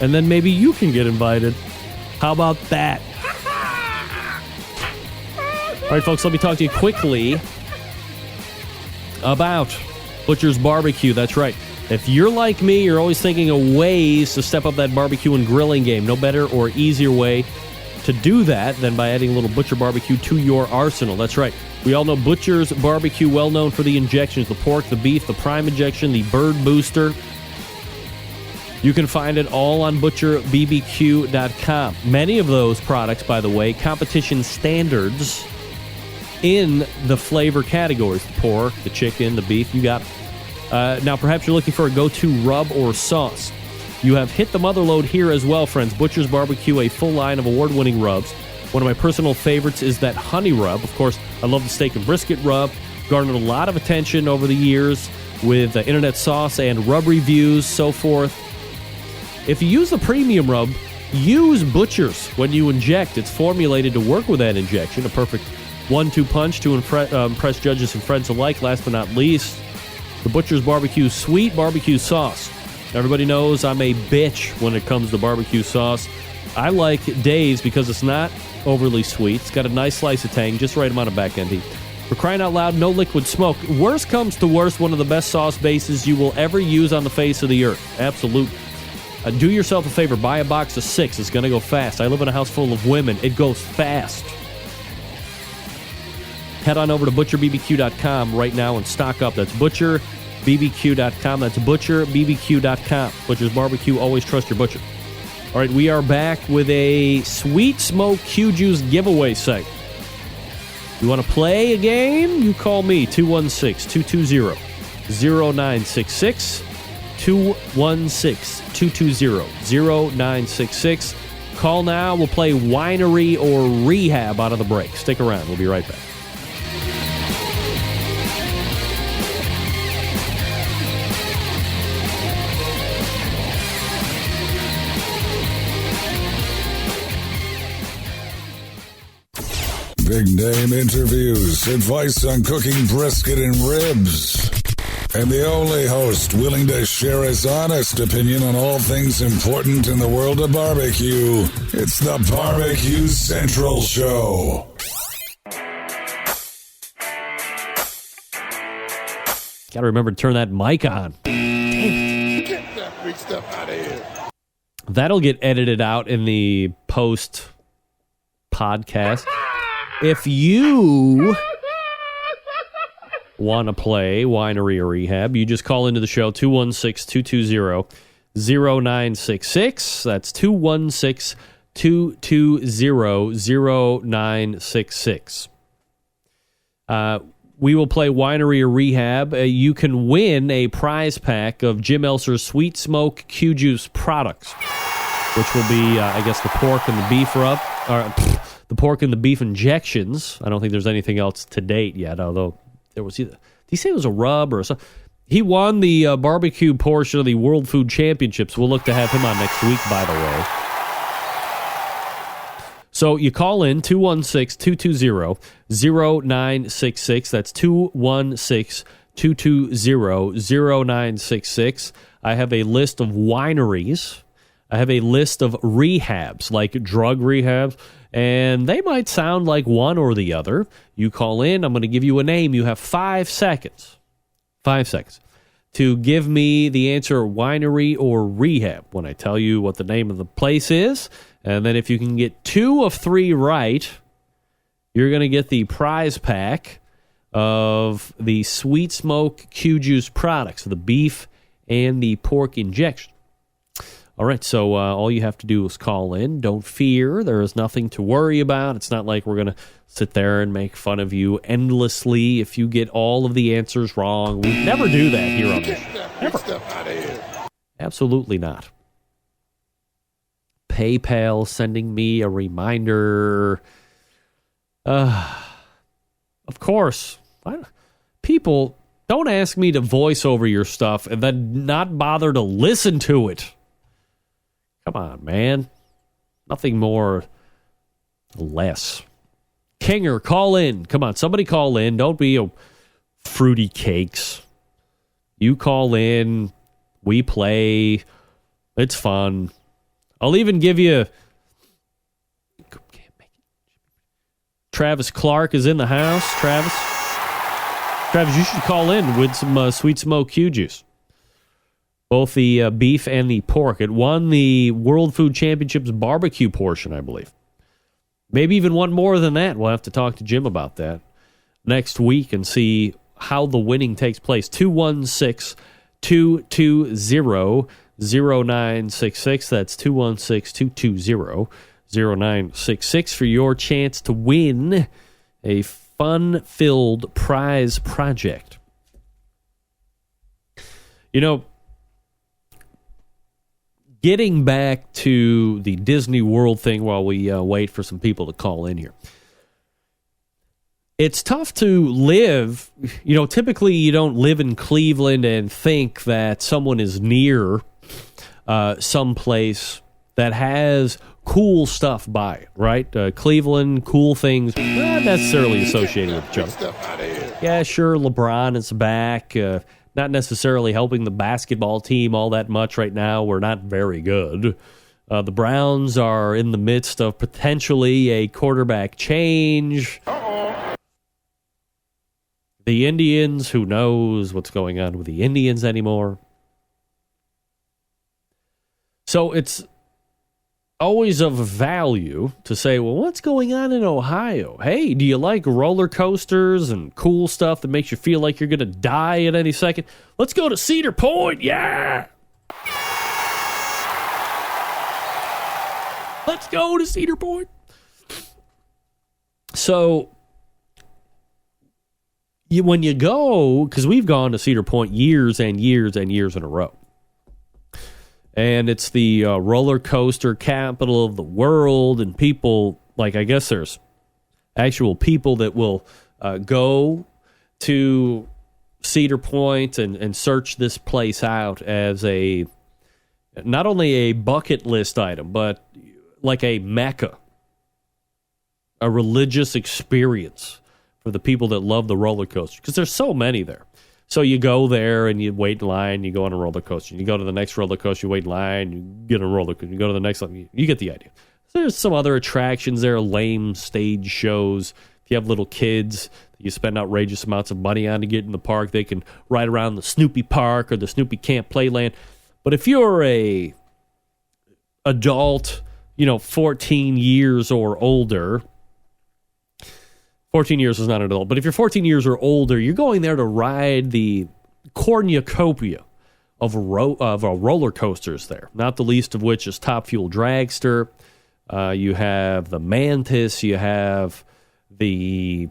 S4: and then maybe you can get invited. How about that? All right, folks, let me talk to you quickly about Butcher's Barbecue. That's right. If you're like me, you're always thinking of ways to step up that barbecue and grilling game. No better or easier way to do that than by adding a little Butcher Barbecue to your arsenal. That's right. We all know Butcher's Barbecue, well known for the injections, the pork, the beef, the prime injection, the bird booster. You can find it all on butcherbbq.com. Many of those products, by the way, competition standards in the flavor categories. The pork, the chicken, the beef, you got it. Now, perhaps you're looking for a go-to rub or sauce. You have hit the mother load here as well, friends. Butcher's Barbecue, a full line of award-winning rubs. One of my personal favorites is that honey rub. Of course, I love the steak and brisket rub. Garnered a lot of attention over the years with internet sauce and rub reviews, so forth. If you use the premium rub, use Butcher's when you inject. It's formulated to work with that injection. A perfect 1-2 punch to impress judges and friends alike. Last but not least, the Butcher's Barbecue Sweet Barbecue Sauce. Everybody knows I'm a bitch when it comes to barbecue sauce. I like Dave's because it's not overly sweet. It's got a nice slice of tang, just right amount of back end heat. For crying out loud, no liquid smoke. Worst comes to worst, one of the best sauce bases you will ever use on the face of the earth. Absolutely. Do yourself a favor. Buy a box of 6. It's going to go fast. I live in a house full of women. It goes fast. head on over to butcherbbq.com right now and stock up. That's butcherbbq.com. That's butcherbbq.com. Butcher's Barbecue. Always trust your butcher. All right, we are back with a Sweet Smoke Q-Juice giveaway segment. You want to play a game? You call me, 216-220-0966. 216-220-0966. Call now. We'll play Winery or Rehab out of the break. Stick around. We'll be right back.
S6: Big name interviews, advice on cooking brisket and ribs, and the only host willing to share his honest opinion on all things important in the world of barbecue. It's the Barbecue Central Show.
S4: Got to remember to turn that mic on.
S6: Get that big stuff out of here.
S4: That'll get edited out in the post podcast. If you want to play Winery or Rehab, you just call into the show, 216-220-0966. That's 216-220-0966. We will play Winery or Rehab. You can win a prize pack of Jim Elser's Sweet Smoke Q-Juice products, which will be, I guess, the pork and the beef rub, or the pork and the beef injections. I don't think there's anything else to date yet, although there was either. Did he say it was a rub or something? He won the barbecue portion of the World Food Championships. We'll look to have him on next week, by the way. So you call in 216-220-0966. That's 216-220-0966. I have a list of wineries. I have a list of rehabs, like drug rehabs, and they might sound like one or the other. You call in, I'm going to give you a name. You have 5 seconds. 5 seconds to give me the answer, winery or rehab, when I tell you what the name of the place is. And then if you can get 2 of 3 right, you're going to get the prize pack of the Sweet Smoke Q-Juice products, the beef and the pork injection. All right, so all you have to do is call in. Don't fear. There is nothing to worry about. It's not like we're going to sit there and make fun of you endlessly if you get all of the answers wrong. We never do that here on the show. Never. Stuff out of here. Absolutely not. PayPal sending me a reminder. Of course. People, don't ask me to voice over your stuff and then not bother to listen to it. Come on, man. Nothing more, less. Kinger, call in. Come on, somebody call in. Don't be a fruity cakes. You call in. We play. It's fun. I'll even give you... Travis Clark is in the house. Travis, you should call in with some Sweet Smoke Q-Juice. Both the beef and the pork. It won the World Food Championships barbecue portion, I believe. Maybe even one more than that. We'll have to talk to Jim about that next week and see how the winning takes place. 216-220-0966. That's 216-220-0966 for your chance to win a fun-filled prize project. You know, getting back to the Disney World thing while we wait for some people to call in here. It's tough to live, you know, typically you don't live in Cleveland and think that someone is near someplace that has cool stuff by it, right? Cleveland, cool things, not necessarily associated with each other. Yeah, sure, LeBron is back. Not necessarily helping the basketball team all that much right now. We're not very good. The Browns are in the midst of potentially a quarterback change. The Indians, who knows what's going on with the Indians anymore? So it's always of value to say, well, what's going on in Ohio? Hey, do you like roller coasters and cool stuff that makes you feel like you're going to die at any second? Let's go to Cedar Point. Yeah. Let's go to Cedar Point. So when you go, because we've gone to Cedar Point years and years and years in a row. And it's the roller coaster capital of the world, and people, like, I guess there's actual people that will go to Cedar Point and search this place out as not only a bucket list item, but like a mecca, a religious experience for the people that love the roller coaster, because there's so many there. So you go there and you wait in line, you go on a roller coaster. You go to the next roller coaster, you wait in line, you get on a roller coaster. You go to the next one, you get the idea. So there's some other attractions there, lame stage shows. If you have little kids that you spend outrageous amounts of money on to get in the park, they can ride around the Snoopy Park or the Snoopy Camp Playland. But if you're a adult, 14 years or older, 14 years is not an adult, but if you're 14 years or older, you're going there to ride the cornucopia of roller coasters there, not the least of which is Top Fuel Dragster. You have the Mantis. You have there's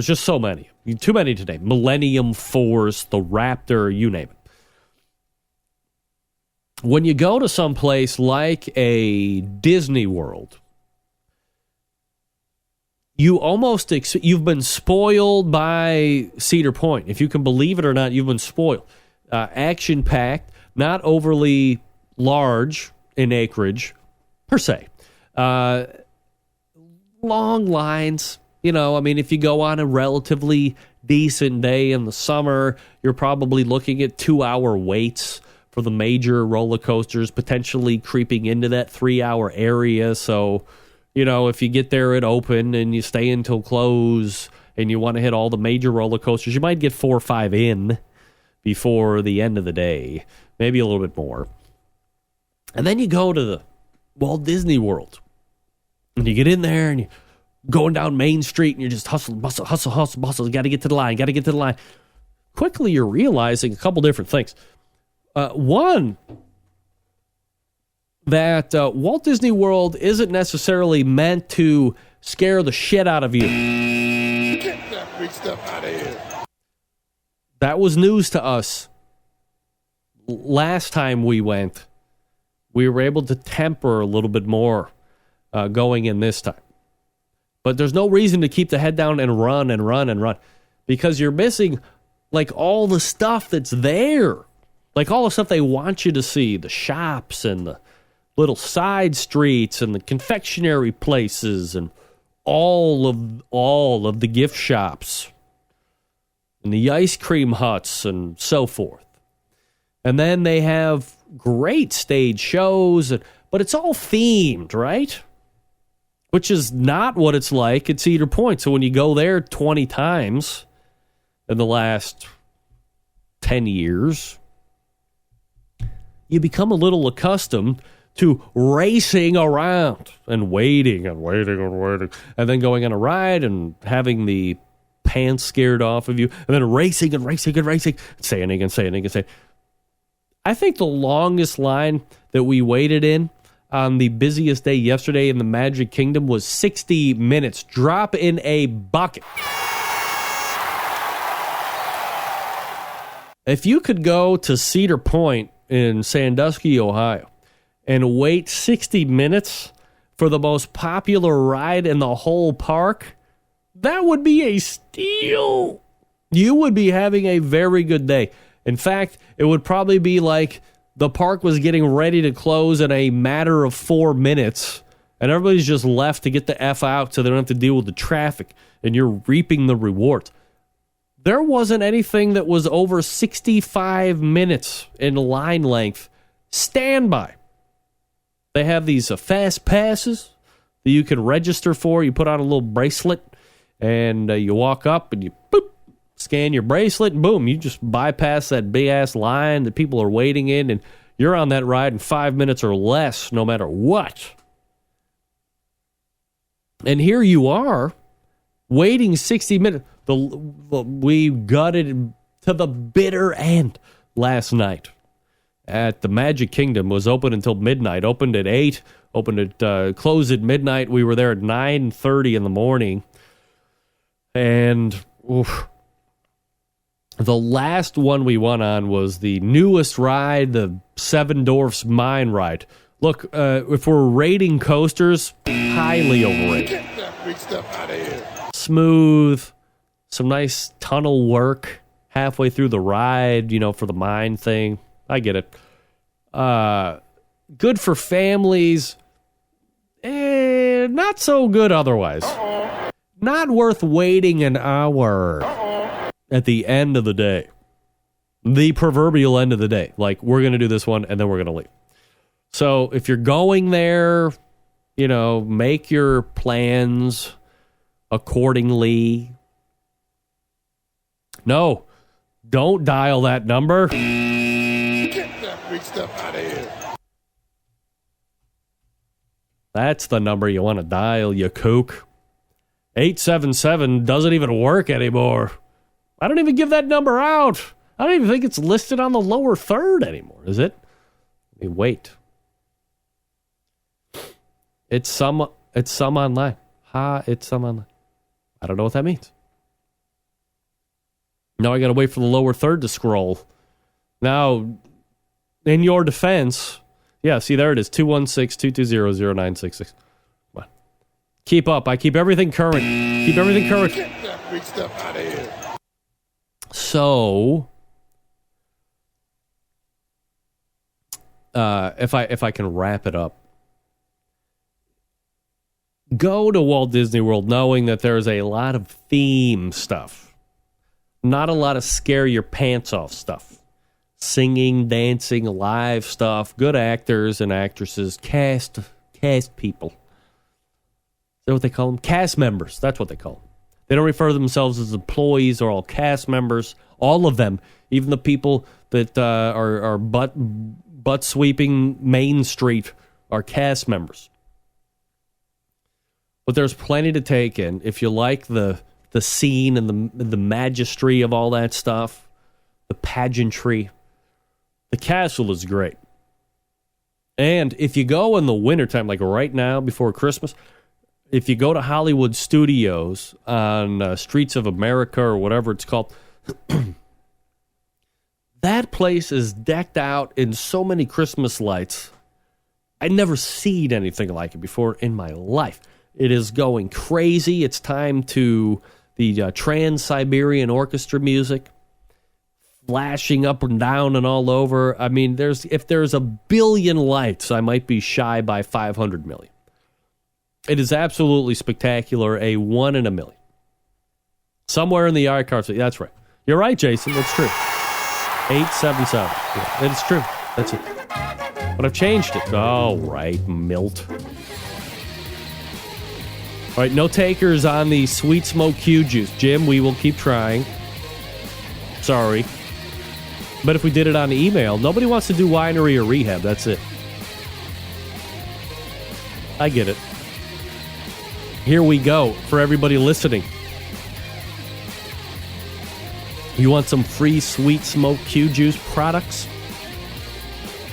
S4: just so many. Too many today. Millennium Force, the Raptor, you name it. When you go to some place like a Disney World, you've been spoiled by Cedar Point. If you can believe it or not, you've been spoiled. Action-packed, not overly large in acreage, per se. Long lines. If you go on a relatively decent day in the summer, you're probably looking at 2-hour waits for the major roller coasters, potentially creeping into that 3-hour area. So, if you get there at open and you stay until close and you want to hit all the major roller coasters, you might get 4 or 5 in before the end of the day, maybe a little bit more. And then you go to the Walt Disney World and you get in there and you're going down Main Street and you're just hustle. Got to get to the line. Quickly, you're realizing a couple different things. One, that Walt Disney World isn't necessarily meant to scare the shit out of you.
S6: Get that big stuff out of here.
S4: That was news to us. Last time we went, we were able to temper a little bit more going in this time. But there's no reason to keep the head down and run, because you're missing, like, all the stuff that's there. Like, all the stuff they want you to see, the shops and the little side streets and the confectionery places and all of the gift shops and the ice cream huts and so forth. And then they have great stage shows, but it's all themed, right? Which is not what it's like at Cedar Point. So when you go there 20 times in the last 10 years, you become a little accustomed to racing around and waiting, and then going on a ride and having the pants scared off of you, and then racing, saying. I think the longest line that we waited in on the busiest day yesterday in the Magic Kingdom was 60 minutes. Drop in a bucket. If you could go to Cedar Point in Sandusky, Ohio, and wait 60 minutes for the most popular ride in the whole park, that would be a steal. You would be having a very good day. In fact, it would probably be like the park was getting ready to close in a matter of 4 minutes, and everybody's just left to get the F out so they don't have to deal with the traffic, and you're reaping the rewards. There wasn't anything that was over 65 minutes in line length standby. They have these fast passes that you can register for. You put on a little bracelet, and you walk up, and you scan your bracelet, and boom, you just bypass that big-ass line that people are waiting in, and You're on that ride in 5 minutes or less, no matter what. And here you are, waiting 60 minutes. We gutted to the bitter end last night at the Magic Kingdom. Was open until midnight. Opened at 8. Closed at midnight. We were there at 9:30 in the morning. And the last one we went on was the newest ride, the Seven Dwarfs Mine Ride. Look, if we're rating coasters, highly overrated.
S6: Get that big stuff out of here.
S4: Smooth, some nice tunnel work halfway through the ride, for the mine thing. I get it. Good for families. Not so good otherwise. Not worth waiting an hour at the end of the day. The proverbial end of the day. Like, we're going to do this one, and then we're going to leave. So if you're going there, make your plans accordingly. No, don't dial that number.
S6: Get that big stuff out of here.
S4: That's the number you want to dial, you kook. 877 doesn't even work anymore. I don't even give that number out. I don't even think it's listed on the lower third anymore, is it? Let me wait. It's some online. It's some online. I don't know what that means. Now I got to wait for the lower third to scroll. Now, in your defense, yeah, see, there it is, 216-220-0966. Come on. Keep up. I keep everything current. Keep everything current.
S6: Get that big stuff out of here.
S4: So, if I can wrap it up, go to Walt Disney World knowing that there is a lot of theme stuff, not a lot of scare your pants off stuff. Singing, dancing, live stuff, good actors and actresses, cast people. Is that what they call them? Cast members. That's what they call them. They don't refer to themselves as employees. They're all cast members. All of them, even the people that are butt sweeping Main Street, are cast members. But there's plenty to take in. If you like the scene and the magistry of all that stuff, the pageantry, the castle is great. And if you go in the wintertime, like right now before Christmas, if you go to Hollywood Studios on Streets of America or whatever it's called, that place is decked out in so many Christmas lights. I'd never seen anything like it before in my life. It is going crazy. It's time to the Trans-Siberian Orchestra music, flashing up and down and all over. I mean, if there's a billion lights, I might be shy by 500 million. It is absolutely spectacular, a 1 in a million. Somewhere in the archives. That's right. You're right, Jason. That's true. 877. Yeah, it's true. That's it. But I've changed it. All right, Milt. All right, no takers on the Sweet Smoke Q juice. Jim, we will keep trying. Sorry. But if we did it on email, nobody wants to do winery or rehab. That's it. I get it. Here we go for everybody listening. You want some free Sweet Smoke Q juice products?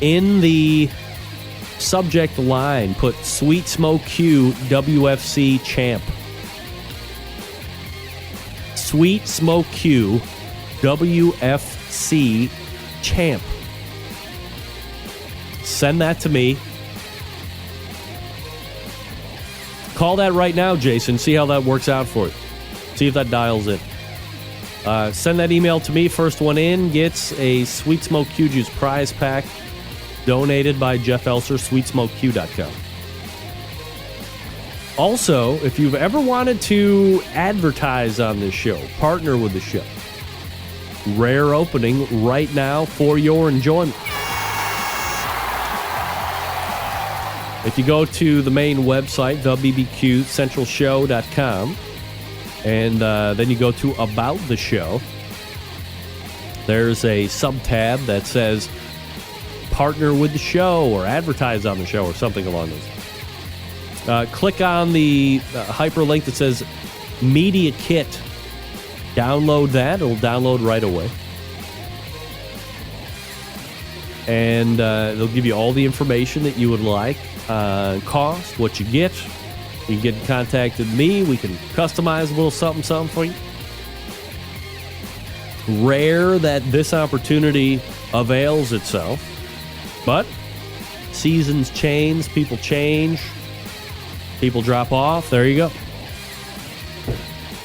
S4: In the subject line, put Sweet Smoke Q WFC Champ. Sweet Smoke Q WFC Champ. Send that to me. Call that right now, Jason. See how that works out for you. See if that dials in. Send that email to me. First one in gets a Sweet Smoke Q Juice prize pack donated by Jeff Elser, SweetSmokeQ.com. Also, if you've ever wanted to advertise on this show, partner with the show, rare opening right now for your enjoyment. If you go to the main website, thebbqcentralshow.com, and then you go to About the Show, there's a sub-tab that says partner with the show or advertise on the show or something along those lines. Click on the hyperlink that says Media Kit. Download that. It'll download right away. And they'll give you all the information that you would like. Cost, what you get. You can get in contact with me. We can customize a little something for you. Rare that this opportunity avails itself. But seasons change, people change, people drop off. There you go.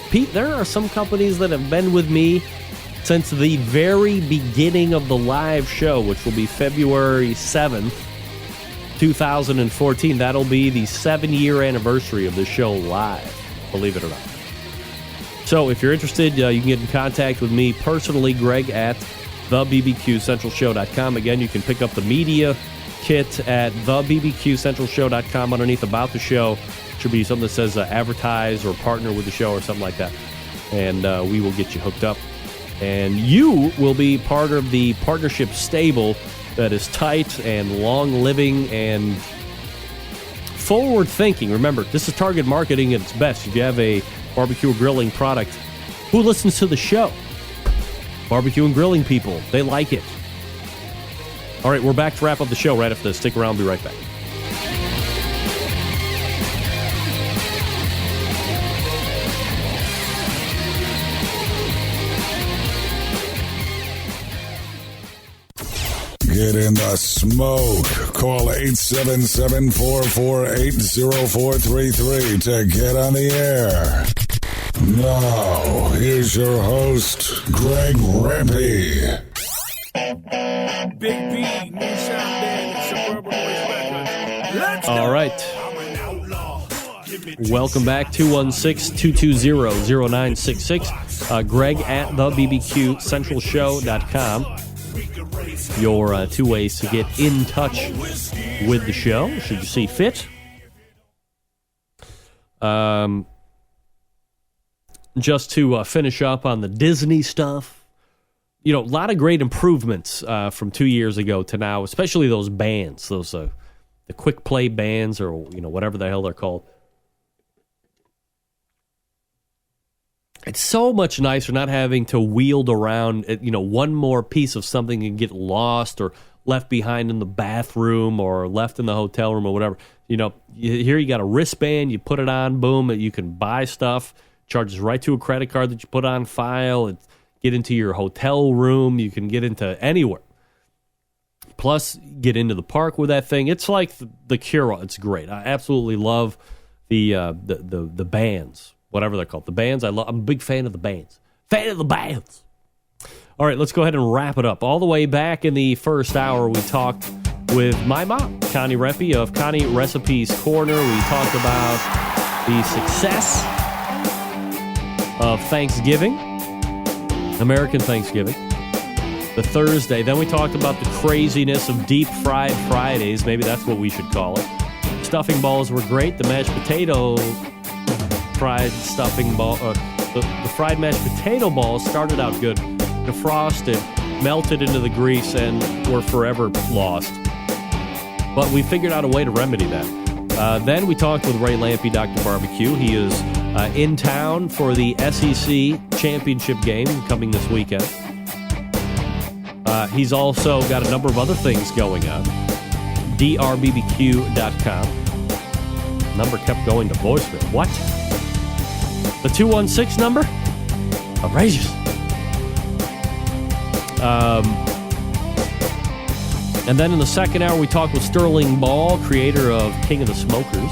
S4: Pete, there are some companies that have been with me since the very beginning of the live show, which will be February 7th, 2014. That'll be the 7-year anniversary of the show live, believe it or not. So if you're interested, you can get in contact with me personally, Greg, at thebbqcentralshow.com. Again, you can pick up the media kit at thebbqcentralshow.com. Underneath About the Show should be something that says advertise or partner with the show or something like that. And we will get you hooked up. And you will be part of the partnership stable that is tight and long-living and forward-thinking. Remember, this is target marketing at its best. If you have a barbecue or grilling product, who listens to the show? Barbecue and grilling people. They like it. All right, we're back to wrap up the show right after this. Stick around. Be right back.
S6: Get in the smoke. Call 877-448-0433 to get on the air. Now, here's your host, Greg Rempe.
S10: Big B, Moonshine Band, and Suburban Boys Records. Let's
S4: All right. Welcome back, 216-220-0966. Greg at thebbqcentralshow.com. Your two ways to get in touch with the show, should you see fit. Just to finish up on the Disney stuff, a lot of great improvements from 2 years ago to now, especially those bands, those the quick play bands, or whatever the hell they're called. It's so much nicer not having to wield around, one more piece of something and get lost or left behind in the bathroom or left in the hotel room or whatever. Here you got a wristband, you put it on, boom, you can buy stuff, charges right to a credit card that you put on file, and get into your hotel room, you can get into anywhere. Plus, get into the park with that thing. It's like the cure-all. It's great. I absolutely love the bands. Whatever they're called. The bands, I'm a big fan of the bands. Fan of the bands. All right, let's go ahead and wrap it up. All the way back in the first hour, we talked with my mom, Connie Rempe of Connie Recipes Corner. We talked about the success of Thanksgiving, American Thanksgiving, the Thursday. Then we talked about the craziness of deep fried Fridays. Maybe that's what we should call it. Stuffing balls were great. The mashed potato fried stuffing ball, the fried mashed potato balls started out good, defrosted, melted into the grease, and were forever lost. But we figured out a way to remedy that. Then we talked with Ray Lampe, Dr. Barbecue. He is in town for the SEC championship game coming this weekend. He's also got a number of other things going on. drbbq.com. Number kept going to voicemail. What? The 216 number? Outrageous. And then in the second hour, we talked with Sterling Ball, creator of King of the Smokers.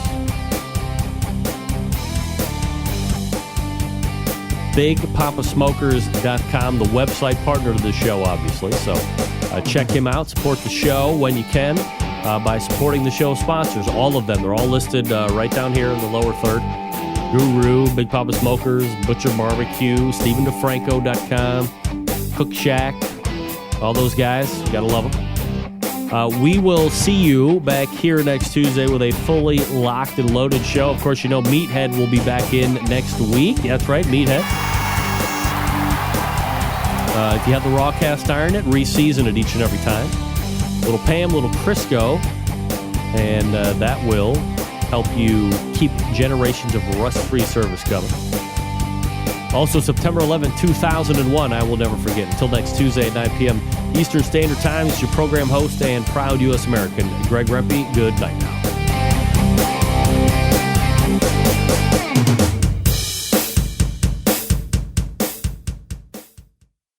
S4: BigPoppaSmokers.com, the website partner to the show, obviously. So check him out. Support the show when you can by supporting the show sponsors. All of them. They're all listed right down here in the lower third. Guru, Big Poppa Smokers, Butcher Barbecue, StephenDeFranco.com, Cook Shack, all those guys. You gotta love them. We will see you back here next Tuesday with a fully locked and loaded show. Of course, Meathead will be back in next week. That's right, Meathead. If you have the raw cast iron, it re-season it each and every time. little Pam, little Crisco, and that will help you keep generations of rust-free service coming. Also, September 11th, 2001, I will never forget. Until next Tuesday at 9 p.m. Eastern Standard Time, it's your program host and proud U.S. American, Greg Rempe. Good night now.